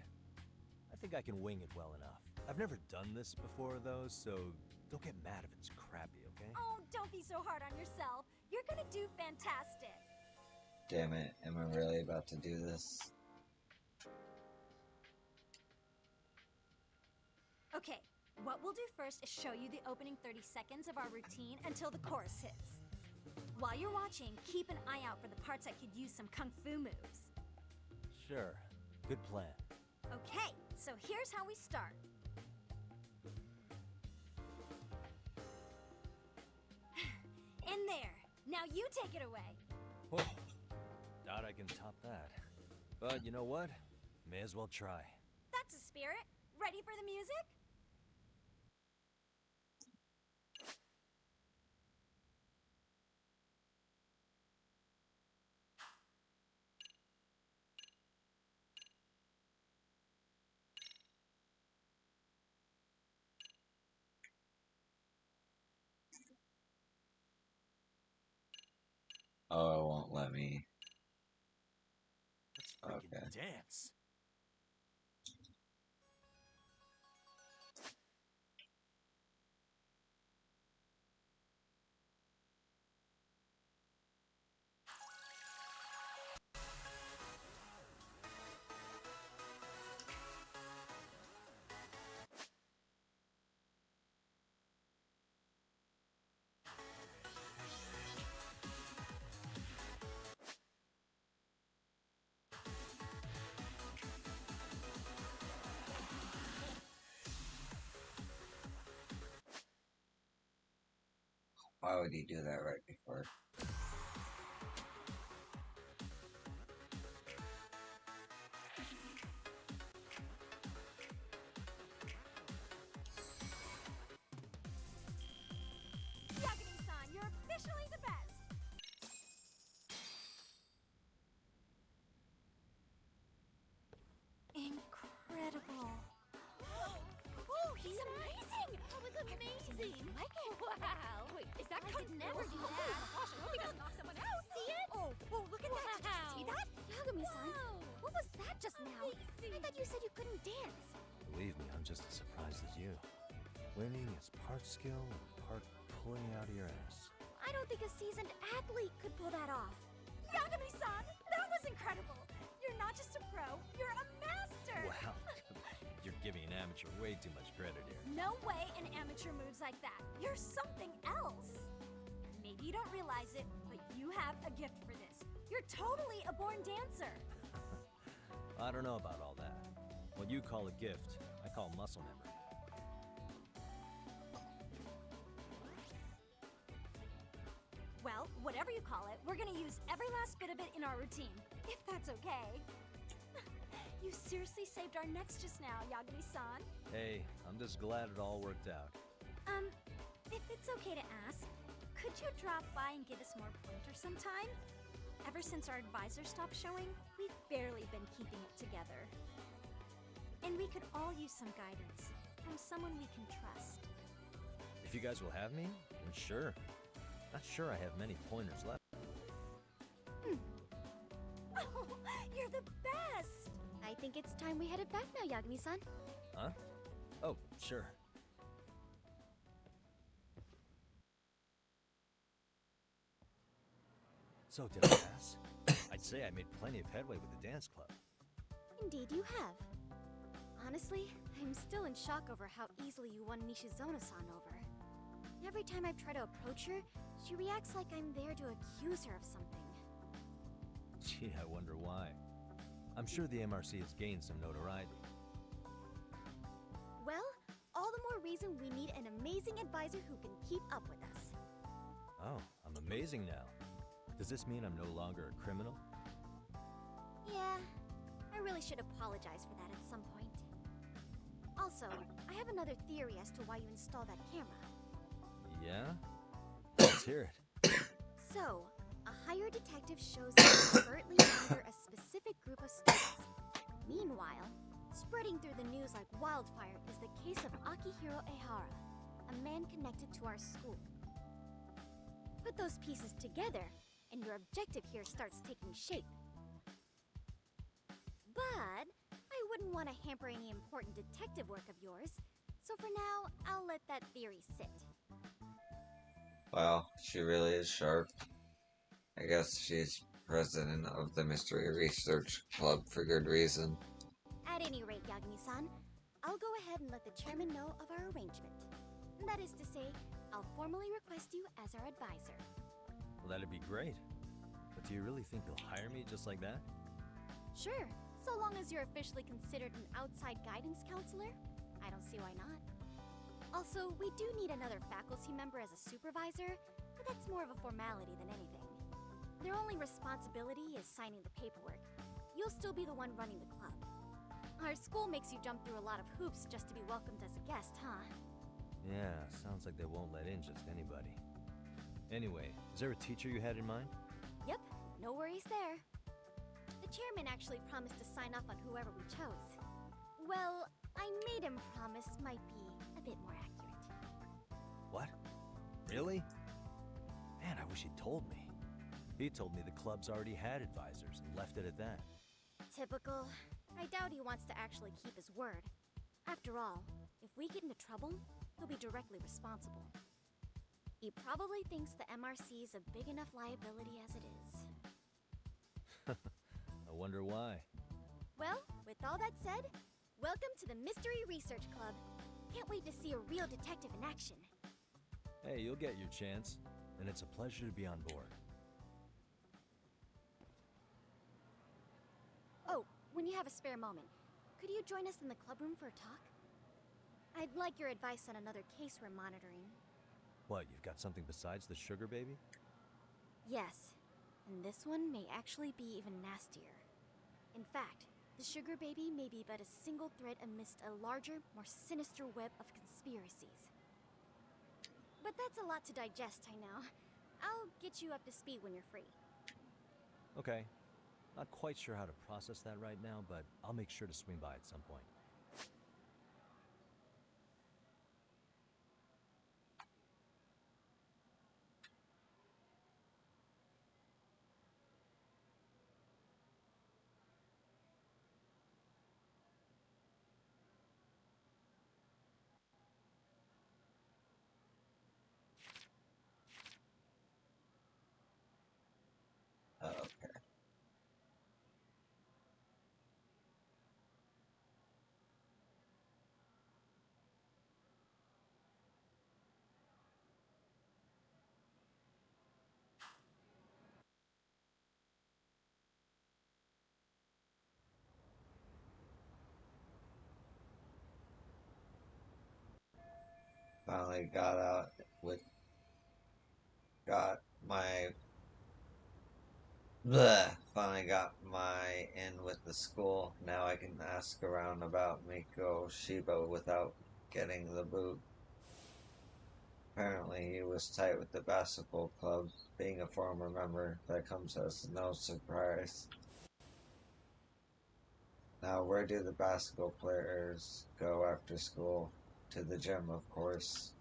I think I can wing it well enough. I've never done this before, though, so don't get mad if it's crappy, okay? Oh, don't be so hard on yourself. You're gonna do fantastic. Damn it, am I really about to do this? Okay, what we'll do first is show you the opening 30 seconds of our routine until the chorus hits. While you're watching, keep an eye out for the parts that could use some kung fu moves. Sure. Good plan. Okay, so here's how we start. In there. Now you take it away. Oh, Doubt I can top that. But you know what? May as well try. That's a spirit. Ready for the music? Oh, it won't let me. Let's freaking dance. Why would he do that right before? Yagami-san, you're officially the best! Incredible. Oh, he's amazing! That was amazing! Like it? Wow! Wait, is that I could never do that. Oh my gosh, I hope he doesn't knock someone out. See it? Oh, look at that. Did you see that? Yagami-san, Wow. what was that just now? I thought you said you couldn't dance. Believe me, I'm just as surprised as you. Winning is part skill and part pulling out of your ass. I don't think a seasoned athlete could pull that off. Yagami-san, that was incredible. You're not just a pro, you're a master. Wow. You're giving an amateur way too much credit here. No way an amateur moves like that. You're something else. Maybe you don't realize it, but you have a gift for this. You're totally a born dancer. I don't know about all that. What you call a gift, I call muscle memory. Well, whatever you call it, we're gonna use every last bit of it in our routine, if that's okay. You seriously saved our necks just now, Yagami-san. Hey, I'm just glad it all worked out. If it's okay to ask, could you drop by and give us more pointers sometime? Ever since our advisor stopped showing, we've barely been keeping it together. And we could all use some guidance from someone we can trust. If you guys will have me, then sure. Not sure I have many pointers left. Oh, you're the best! I think it's time we headed back now, Yagami-san. Huh? Oh, sure. So, did I pass? I'd say I made plenty of headway with the dance club. Indeed you have. Honestly, I'm still in shock over how easily you won Nishizona-san over. Every time I try to approach her, she reacts like I'm there to accuse her of something. Gee, I wonder why. I'm sure the MRC has gained some notoriety. Well, all the more reason we need an amazing advisor who can keep up with us. Oh, I'm amazing now. Does this mean I'm no longer a criminal? Yeah, I really should apologize for that at some point. Also, I have another theory as to why you installed that camera. Yeah? Let's hear it. So, a hired detective shows up to covertly monitor a specific group of students. Meanwhile, spreading through the news like wildfire is the case of Akihiro Ehara, a man connected to our school. Put those pieces together, and your objective here starts taking shape. But I wouldn't want to hamper any important detective work of yours, so for now, I'll let that theory sit. Wow, she really is sharp. I guess she's president of the Mystery Research Club for good reason. At any rate, Yagami-san, I'll go ahead and let the chairman know of our arrangement. That is to say, I'll formally request you as our advisor. Well, that'd be great. But do you really think they'll hire me just like that? Sure, so long as you're officially considered an outside guidance counselor, I don't see why not. Also, we do need another faculty member as a supervisor, but that's more of a formality than anything. Their only responsibility is signing the paperwork. You'll still be the one running the club. Our school makes you jump through a lot of hoops just to be welcomed as a guest, huh? Yeah, sounds like they won't let in just anybody. Anyway, is there a teacher you had in mind? Yep, no worries there. The chairman actually promised to sign off on whoever we chose. Well, I made him promise might be a bit more accurate. What? Really? Man, I wish he'd told me. He told me the club's already had advisors and left it at that. Typical. I doubt he wants to actually keep his word. After all, if we get into trouble, he'll be directly responsible. He probably thinks the MRC's a big enough liability as it is. I wonder why. Well, with all that said, welcome to the Mystery Research Club. Can't wait to see a real detective in action. Hey, you'll get your chance, and it's a pleasure to be on board. Oh, when you have a spare moment, could you join us in the club room for a talk? I'd like your advice on another case we're monitoring. What, you've got something besides the sugar baby? Yes, and this one may actually be even nastier. In fact, the sugar baby may be but a single thread amidst a larger, more sinister web of conspiracies. But that's a lot to digest, I know. I'll get you up to speed when you're free. Okay. Not quite sure how to process that right now, but I'll make sure to swing by at some point. Okay. Finally finally got my in with the school. Now I can ask around about Miko Shiba without getting the boot. Apparently he was tight with the basketball club. Being a former member, that comes as no surprise. Now where do the basketball players go after school? To the gym, of course.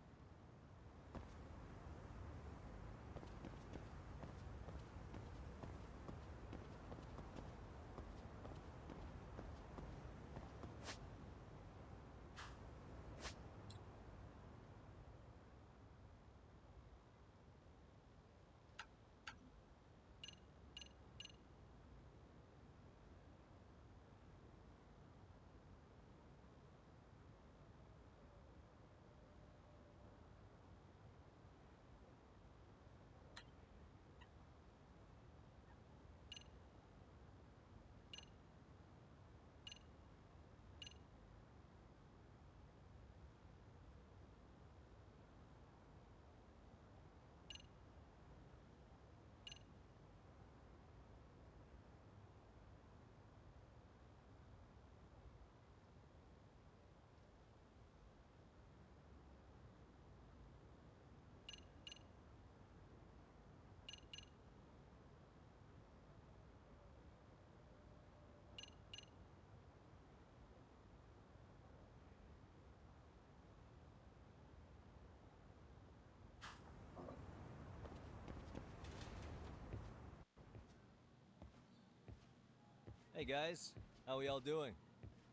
Hey guys, how we all doing?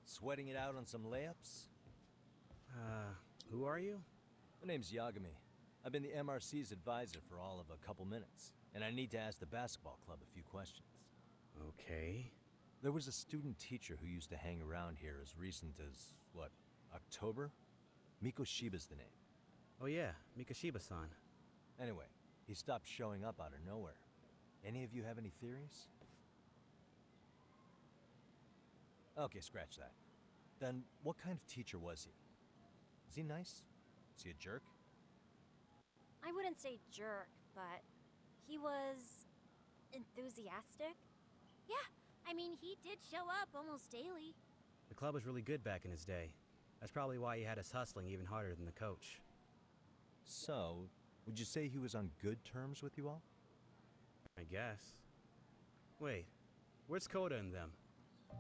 Sweating it out on some layups? Who are you? My name's Yagami. I've been the MRC's advisor for all of a couple minutes, and I need to ask the basketball club a few questions. Okay. There was a student teacher who used to hang around here as recent as, what, October? Miko Shiba's the name. Oh yeah, Mikashiba-san. Anyway, he stopped showing up out of nowhere. Any of you have any theories? Okay, scratch that. Then, what kind of teacher was he? Was he nice? Was he a jerk? I wouldn't say jerk, but he was Enthusiastic? Yeah, I mean, he did show up almost daily. The club was really good back in his day. That's probably why he had us hustling even harder than the coach. So, would you say he was on good terms with you all? I guess. Wait, where's Koda and them?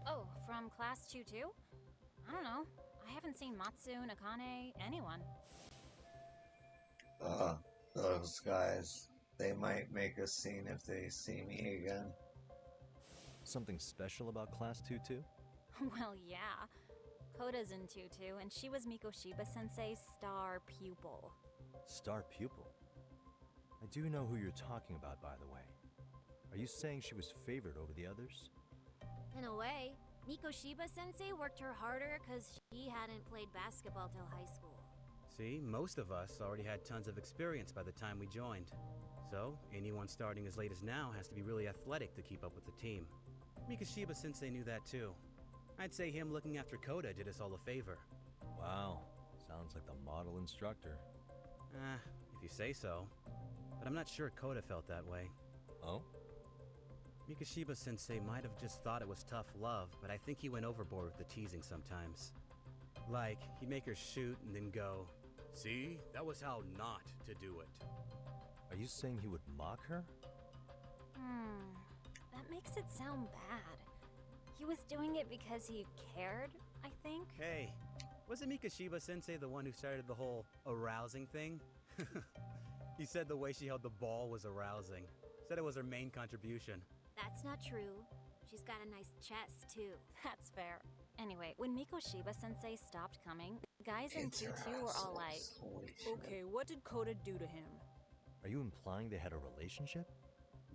Oh, from class 2 too? I don't know. I haven't seen Matsu, Nakane, anyone. Those guys. They might make a scene if they see me again. Something special about Class 2 too? Well, yeah. Koda's in 2 too, and she was Mikoshiba Sensei's star pupil. Star pupil? I do know who you're talking about, by the way. Are you saying she was favored over the others? In a way, Mikoshiba Sensei worked her harder because she hadn't played basketball till high school. See, most of us already had tons of experience by the time we joined. So, anyone starting as late as now has to be really athletic to keep up with the team. Mikoshiba Sensei knew that too. I'd say him looking after Koda did us all a favor. Wow, sounds like the model instructor. If you say so. But I'm not sure Koda felt that way. Oh? Mikoshiba Sensei might have just thought it was tough love, but I think he went overboard with the teasing sometimes. Like, he'd make her shoot and then go, "See, that was how not to do it." Are you saying he would mock her? That makes it sound bad. He was doing it because he cared, I think. Hey, wasn't Mikoshiba Sensei the one who started the whole arousing thing? He said the way she held the ball was arousing. Said it was her main contribution. That's not true. She's got a nice chest, too. That's fair. Anyway, when Mikoshiba Sensei stopped coming, the guys in 2 were all like, Okay, what did Koda do to him? Are you implying they had a relationship?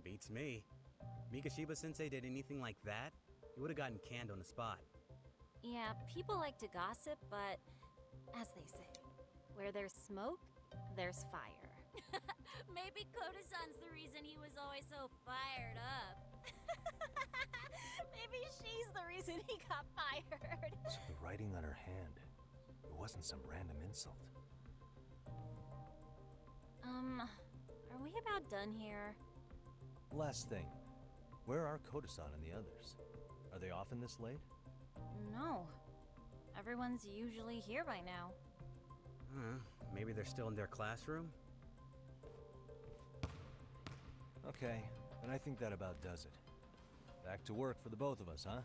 Beats me. Mikoshiba Sensei did anything like that, he would have gotten canned on the spot. yeah, people like to gossip, but as they say, where there's smoke, there's fire. Maybe Koda-san's the reason he was always so fired up. Maybe she's the reason he got fired. So the writing on her hand, it wasn't some random insult. Are we about done here? Last thing, where are Koda-san and the others? Are they often this late? No. Everyone's usually here by now. Maybe they're still in their classroom? Okay, and I think that about does it. Back to work for the both of us, huh?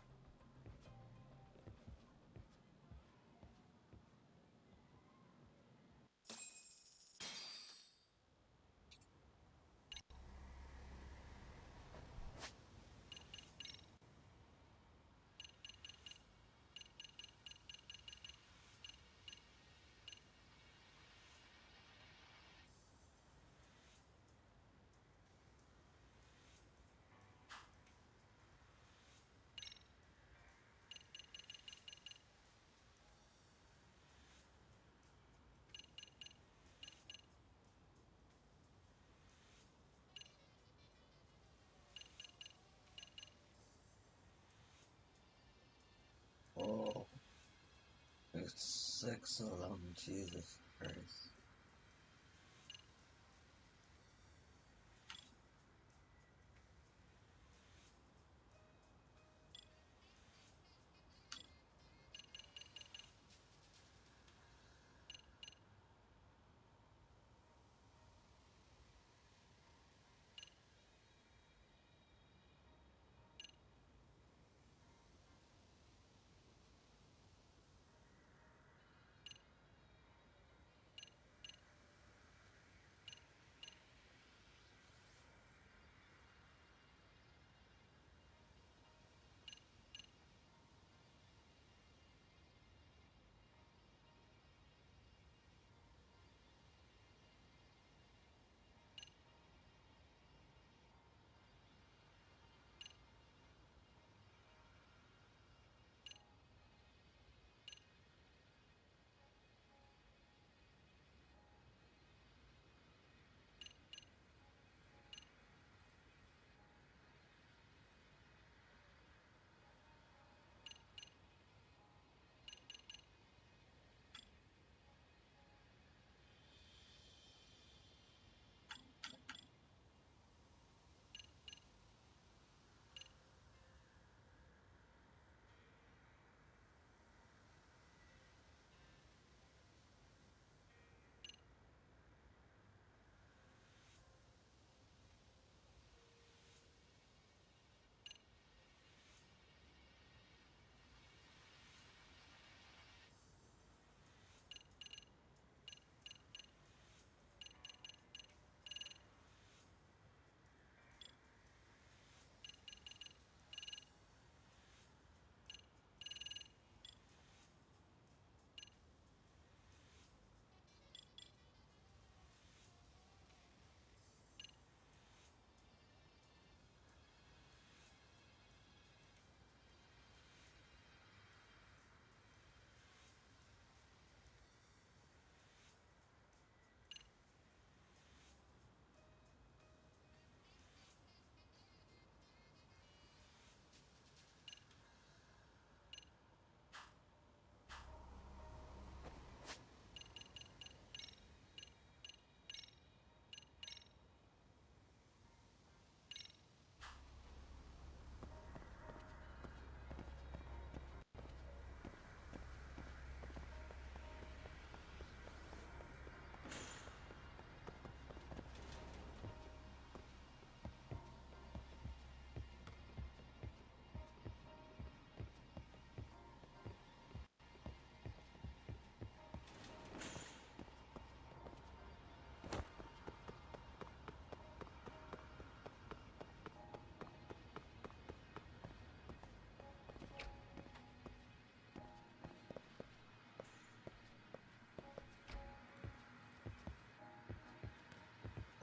Oh, there's 6 of them, Jesus Christ.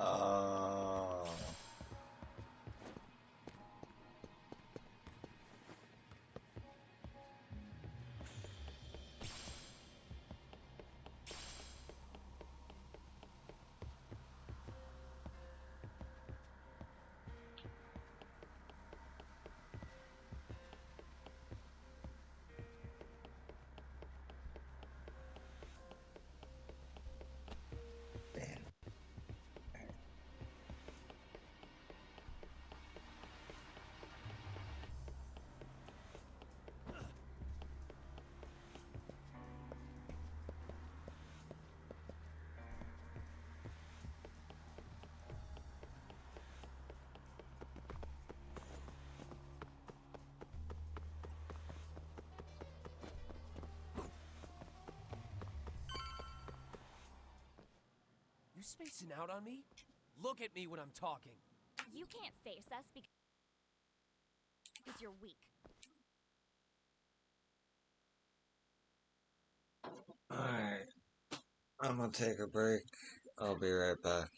Oh. You spacing out on me? Look at me when I'm talking. You can't face us because you're weak. Alright. I'm gonna take a break. I'll be right back.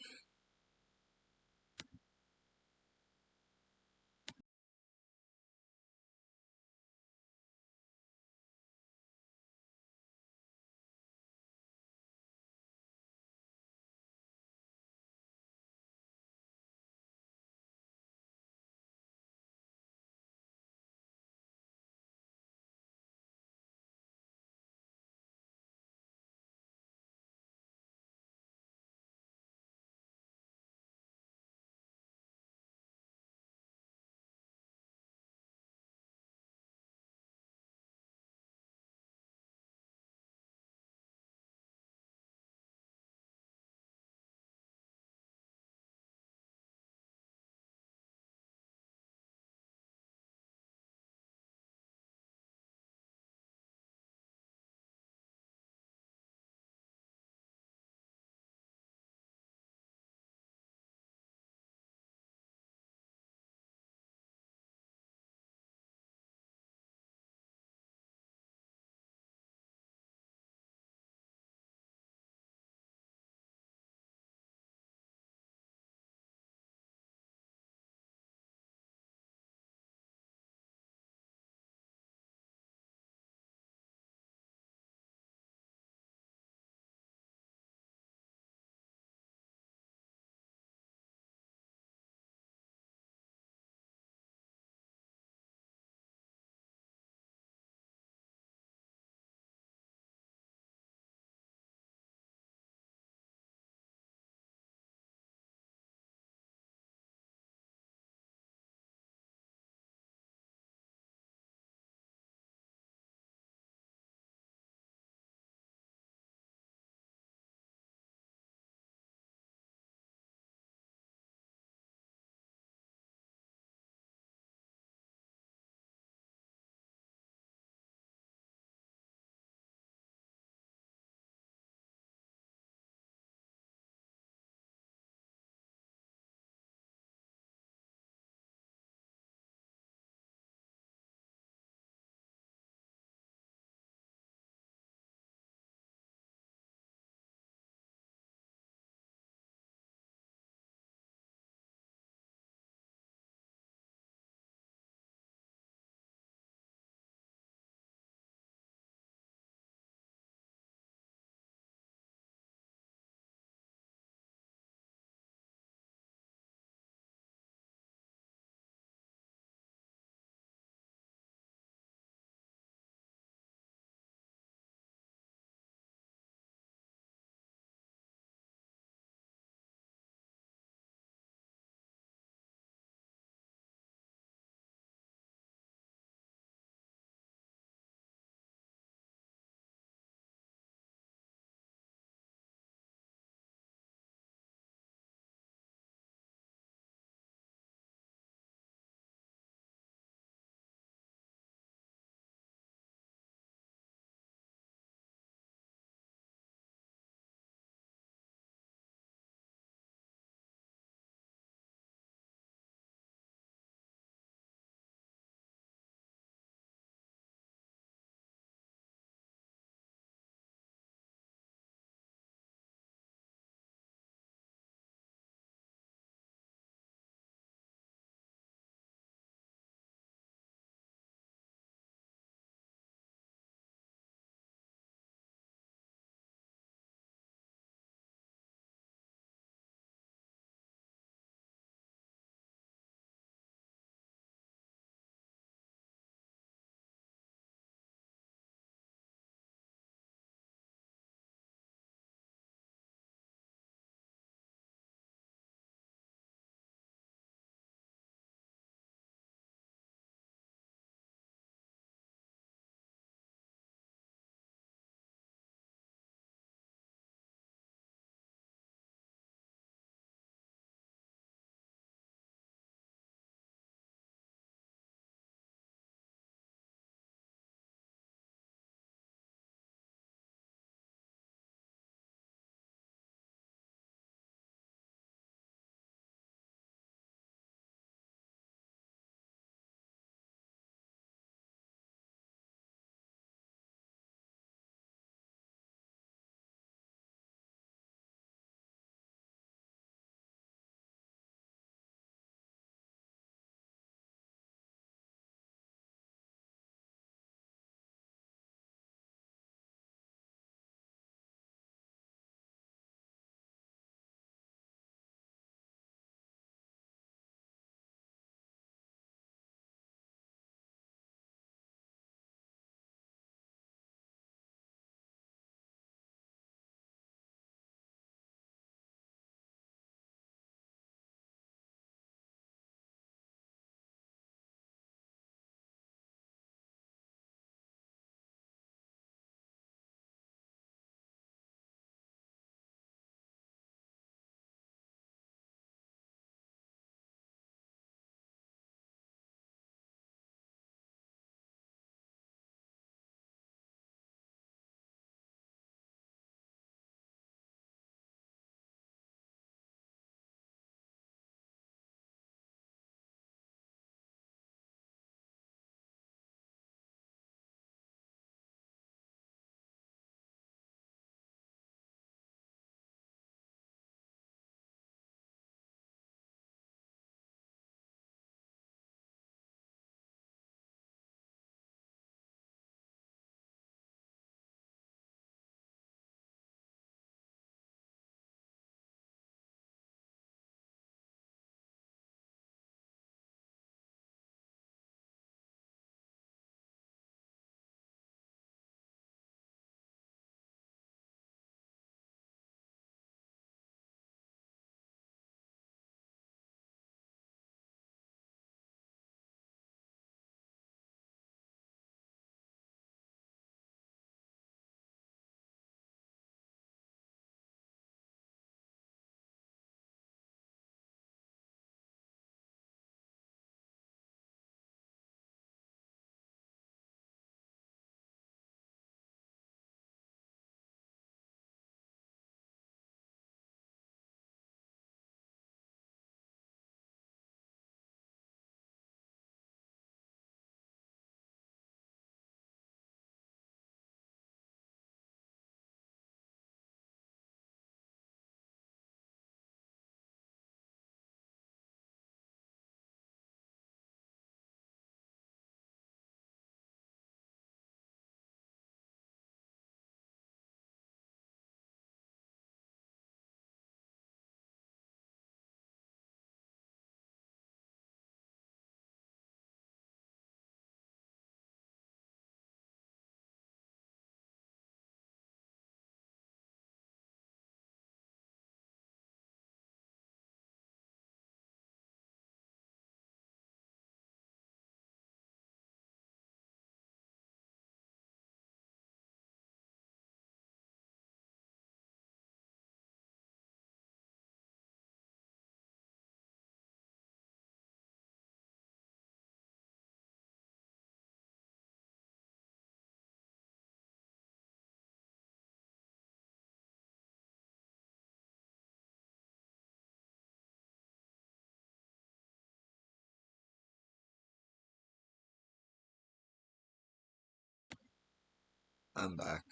I'm back.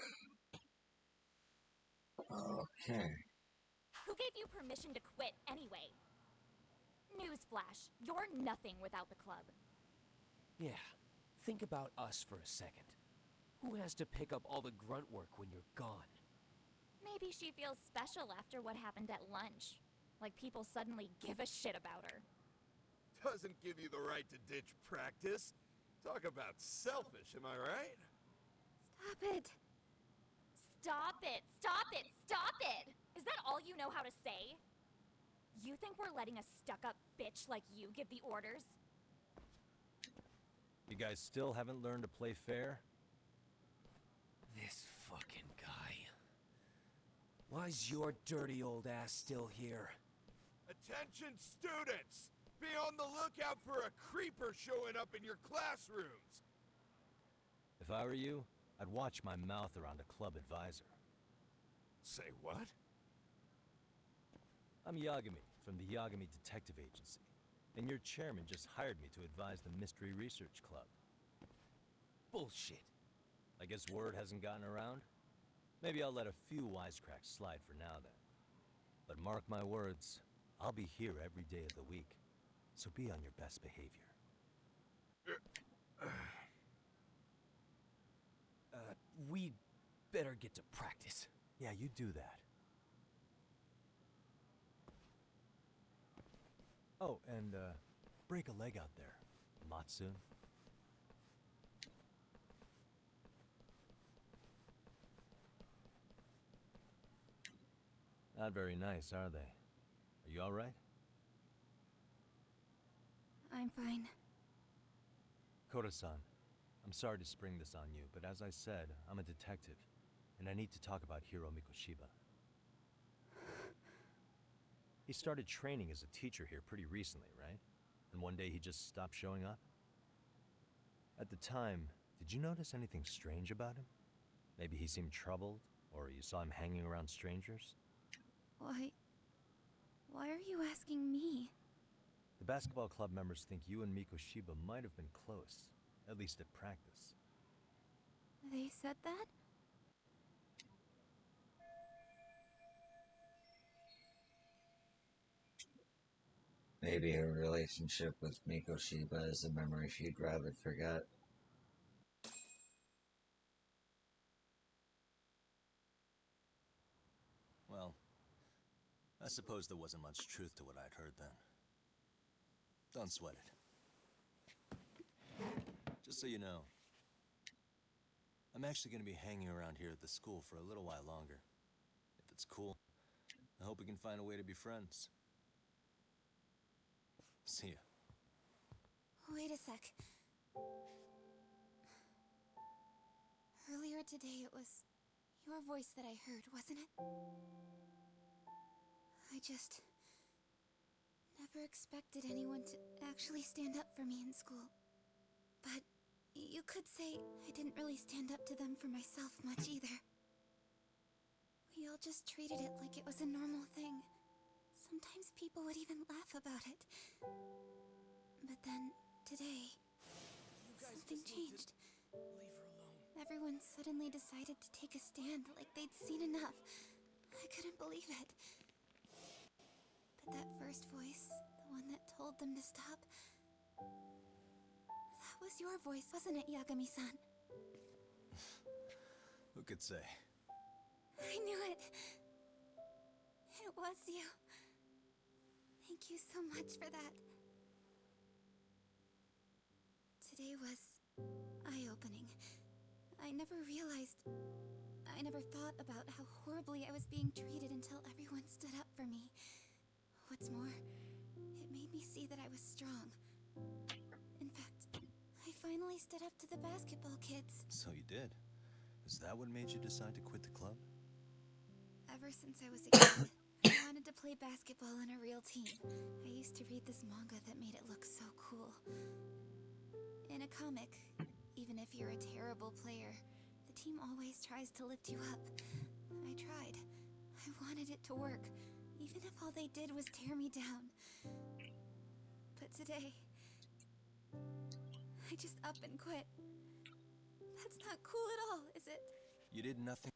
Okay. Who gave you permission to quit anyway? Newsflash, you're nothing without the club. Yeah, think about us for a second. Who has to pick up all the grunt work when you're gone? Maybe she feels special after what happened at lunch. Like people suddenly give a shit about her. Doesn't give you the right to ditch practice. Talk about selfish, am I right? Stop it. Stop it! Stop it! Stop it! Is that all you know how to say? You think we're letting a stuck-up bitch like you give the orders? You guys still haven't learned to play fair? This fucking guy. Why's your dirty old ass still here? Attention students! Be on the lookout for a creeper showing up in your classrooms! If I were you, I'd watch my mouth around a club advisor. Say what? I'm Yagami, from the Yagami Detective Agency, and your chairman just hired me to advise the Mystery Research Club. Bullshit. I guess word hasn't gotten around? Maybe I'll let a few wisecracks slide for now then. But mark my words, I'll be here every day of the week, so be on your best behavior. We'd better get to practice. Yeah, you do that. Oh, and, break a leg out there, Matsun. Not very nice, are they? Are you alright? I'm fine. Koda-san, I'm sorry to spring this on you, but as I said, I'm a detective, and I need to talk about Hiro Mikoshiba. He started training as a teacher here pretty recently, right? And one day he just stopped showing up? At the time, did you notice anything strange about him? Maybe he seemed troubled, or you saw him hanging around strangers? Why are you asking me? The basketball club members think you and Mikoshiba might have been close, at least at practice. They said that? Maybe her relationship with Mikoshiba is a memory she'd rather forget. Well, I suppose there wasn't much truth to what I'd heard then. Don't sweat it. Just so you know, I'm actually going to be hanging around here at the school for a little while longer. If it's cool, I hope we can find a way to be friends. See ya. Wait a sec. Earlier today, it was your voice that I heard, wasn't it? I just never expected anyone to actually stand up for me in school. But you could say I didn't really stand up to them for myself much either. We all just treated it like it was a normal thing. Sometimes people would even laugh about it. But then, today, something changed. Leave her alone. Everyone suddenly decided to take a stand like they'd seen enough. I couldn't believe it. But that first voice, the one that told them to stop, that was your voice, wasn't it, Yagami-san? Who could say? I knew it. It was you. Thank you so much for that. Today was eye-opening. I never thought about how horribly I was being treated until everyone stood up for me. What's more, it made me see that I was strong. In fact, I finally stood up to the basketball kids. So you did. Is that what made you decide to quit the club? Ever since I was a kid, I wanted to play basketball on a real team. I used to read this manga that made it look so cool. In a comic, even if you're a terrible player, the team always tries to lift you up. I tried. I wanted it to work, even if all they did was tear me down. But today, I just up and quit. That's not cool at all, is it? You did nothing.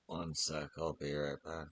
One sec, I'll be right back.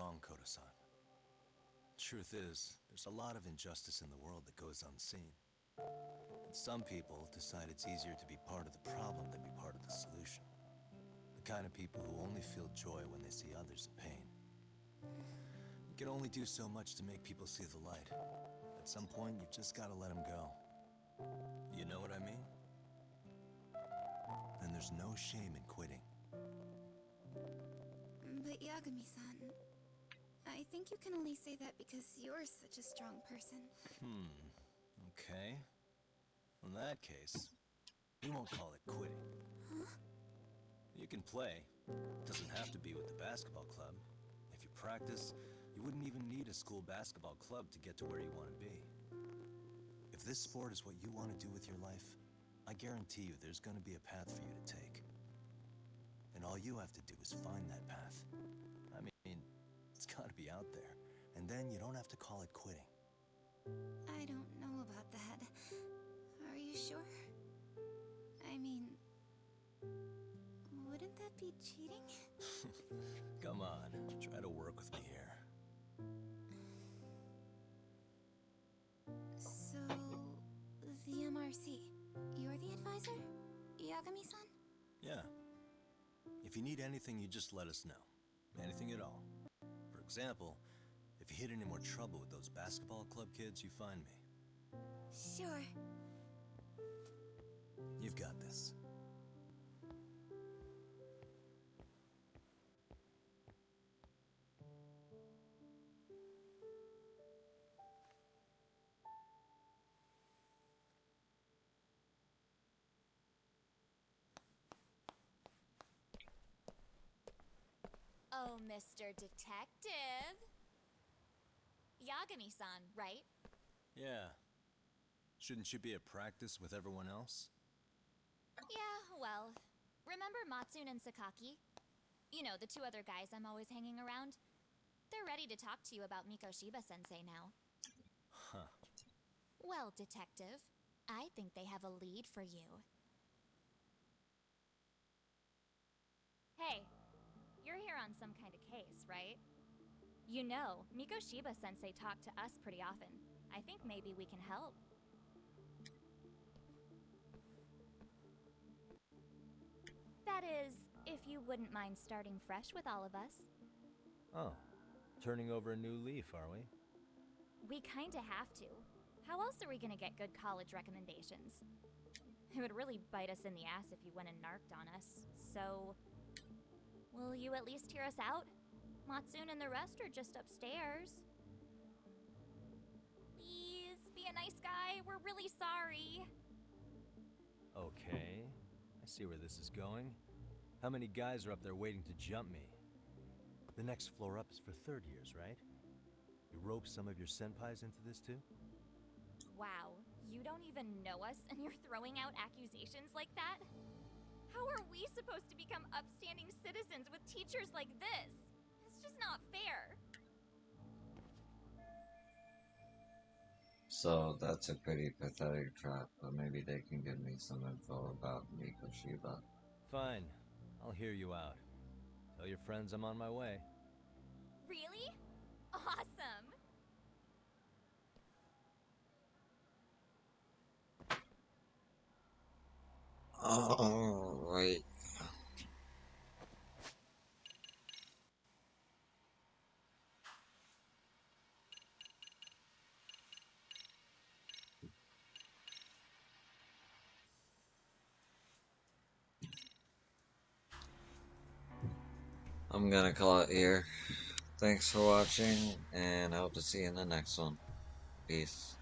wrong, Koto-san. Truth is, there's a lot of injustice in the world that goes unseen. And some people decide it's easier to be part of the problem than be part of the solution. The kind of people who only feel joy when they see others in pain. You can only do so much to make people see the light. At some point, you've just gotta let them go. You know what I mean? Then there's no shame in quitting. But Yagami-san, I think you can only say that because you're such a strong person. Okay. In that case, we won't call it quitting. Huh? You can play. Doesn't have to be with the basketball club. If you practice, you wouldn't even need a school basketball club to get to where you want to be. If this sport is what you want to do with your life, I guarantee you there's going to be a path for you to take. And all you have to do is find that path. I mean, it's got to be out there. And then you don't have to call it quitting. I don't know about that. Are you sure? I mean, wouldn't that be cheating? Come on, try to work with me here. So, the MRC, you're the advisor? Yagami-san? Yeah. If you need anything, you just let us know. Anything at all. For example, if you hit any more trouble with those basketball club kids, you find me. Sure. You've got this. Oh, Mr. Detective. Yagami-san, right? Yeah. Shouldn't you be at practice with everyone else? Yeah, well, remember Matsune and Sakaki? You know, the two other guys I'm always hanging around? They're ready to talk to you about Mikoshiba-sensei now. Huh. Well, Detective, I think they have a lead for you. Hey, you're here on some kind of case, right? You know, Mikoshiba-sensei talked to us pretty often. I think maybe we can help. That is, if you wouldn't mind starting fresh with all of us. Oh, turning over a new leaf, are we? We kinda have to. How else are we gonna get good college recommendations? It would really bite us in the ass if you went and narked on us, so... Will you at least hear us out? Matsune and the rest are just upstairs. Please, be a nice guy, we're really sorry. Okay, I see where this is going. How many guys are up there waiting to jump me? The next floor up is for third years, right? You rope some of your senpais into this too? Wow, you don't even know us and you're throwing out accusations like that? How are we supposed to become upstanding citizens with teachers like this? It's just not fair. So that's a pretty pathetic trap, but maybe they can give me some info about Mikoshiba. Fine, I'll hear you out. Tell your friends I'm on my way. Really? Awesome! Oh, right. I'm gonna call it here. Thanks for watching, and I hope to see you in the next one. Peace.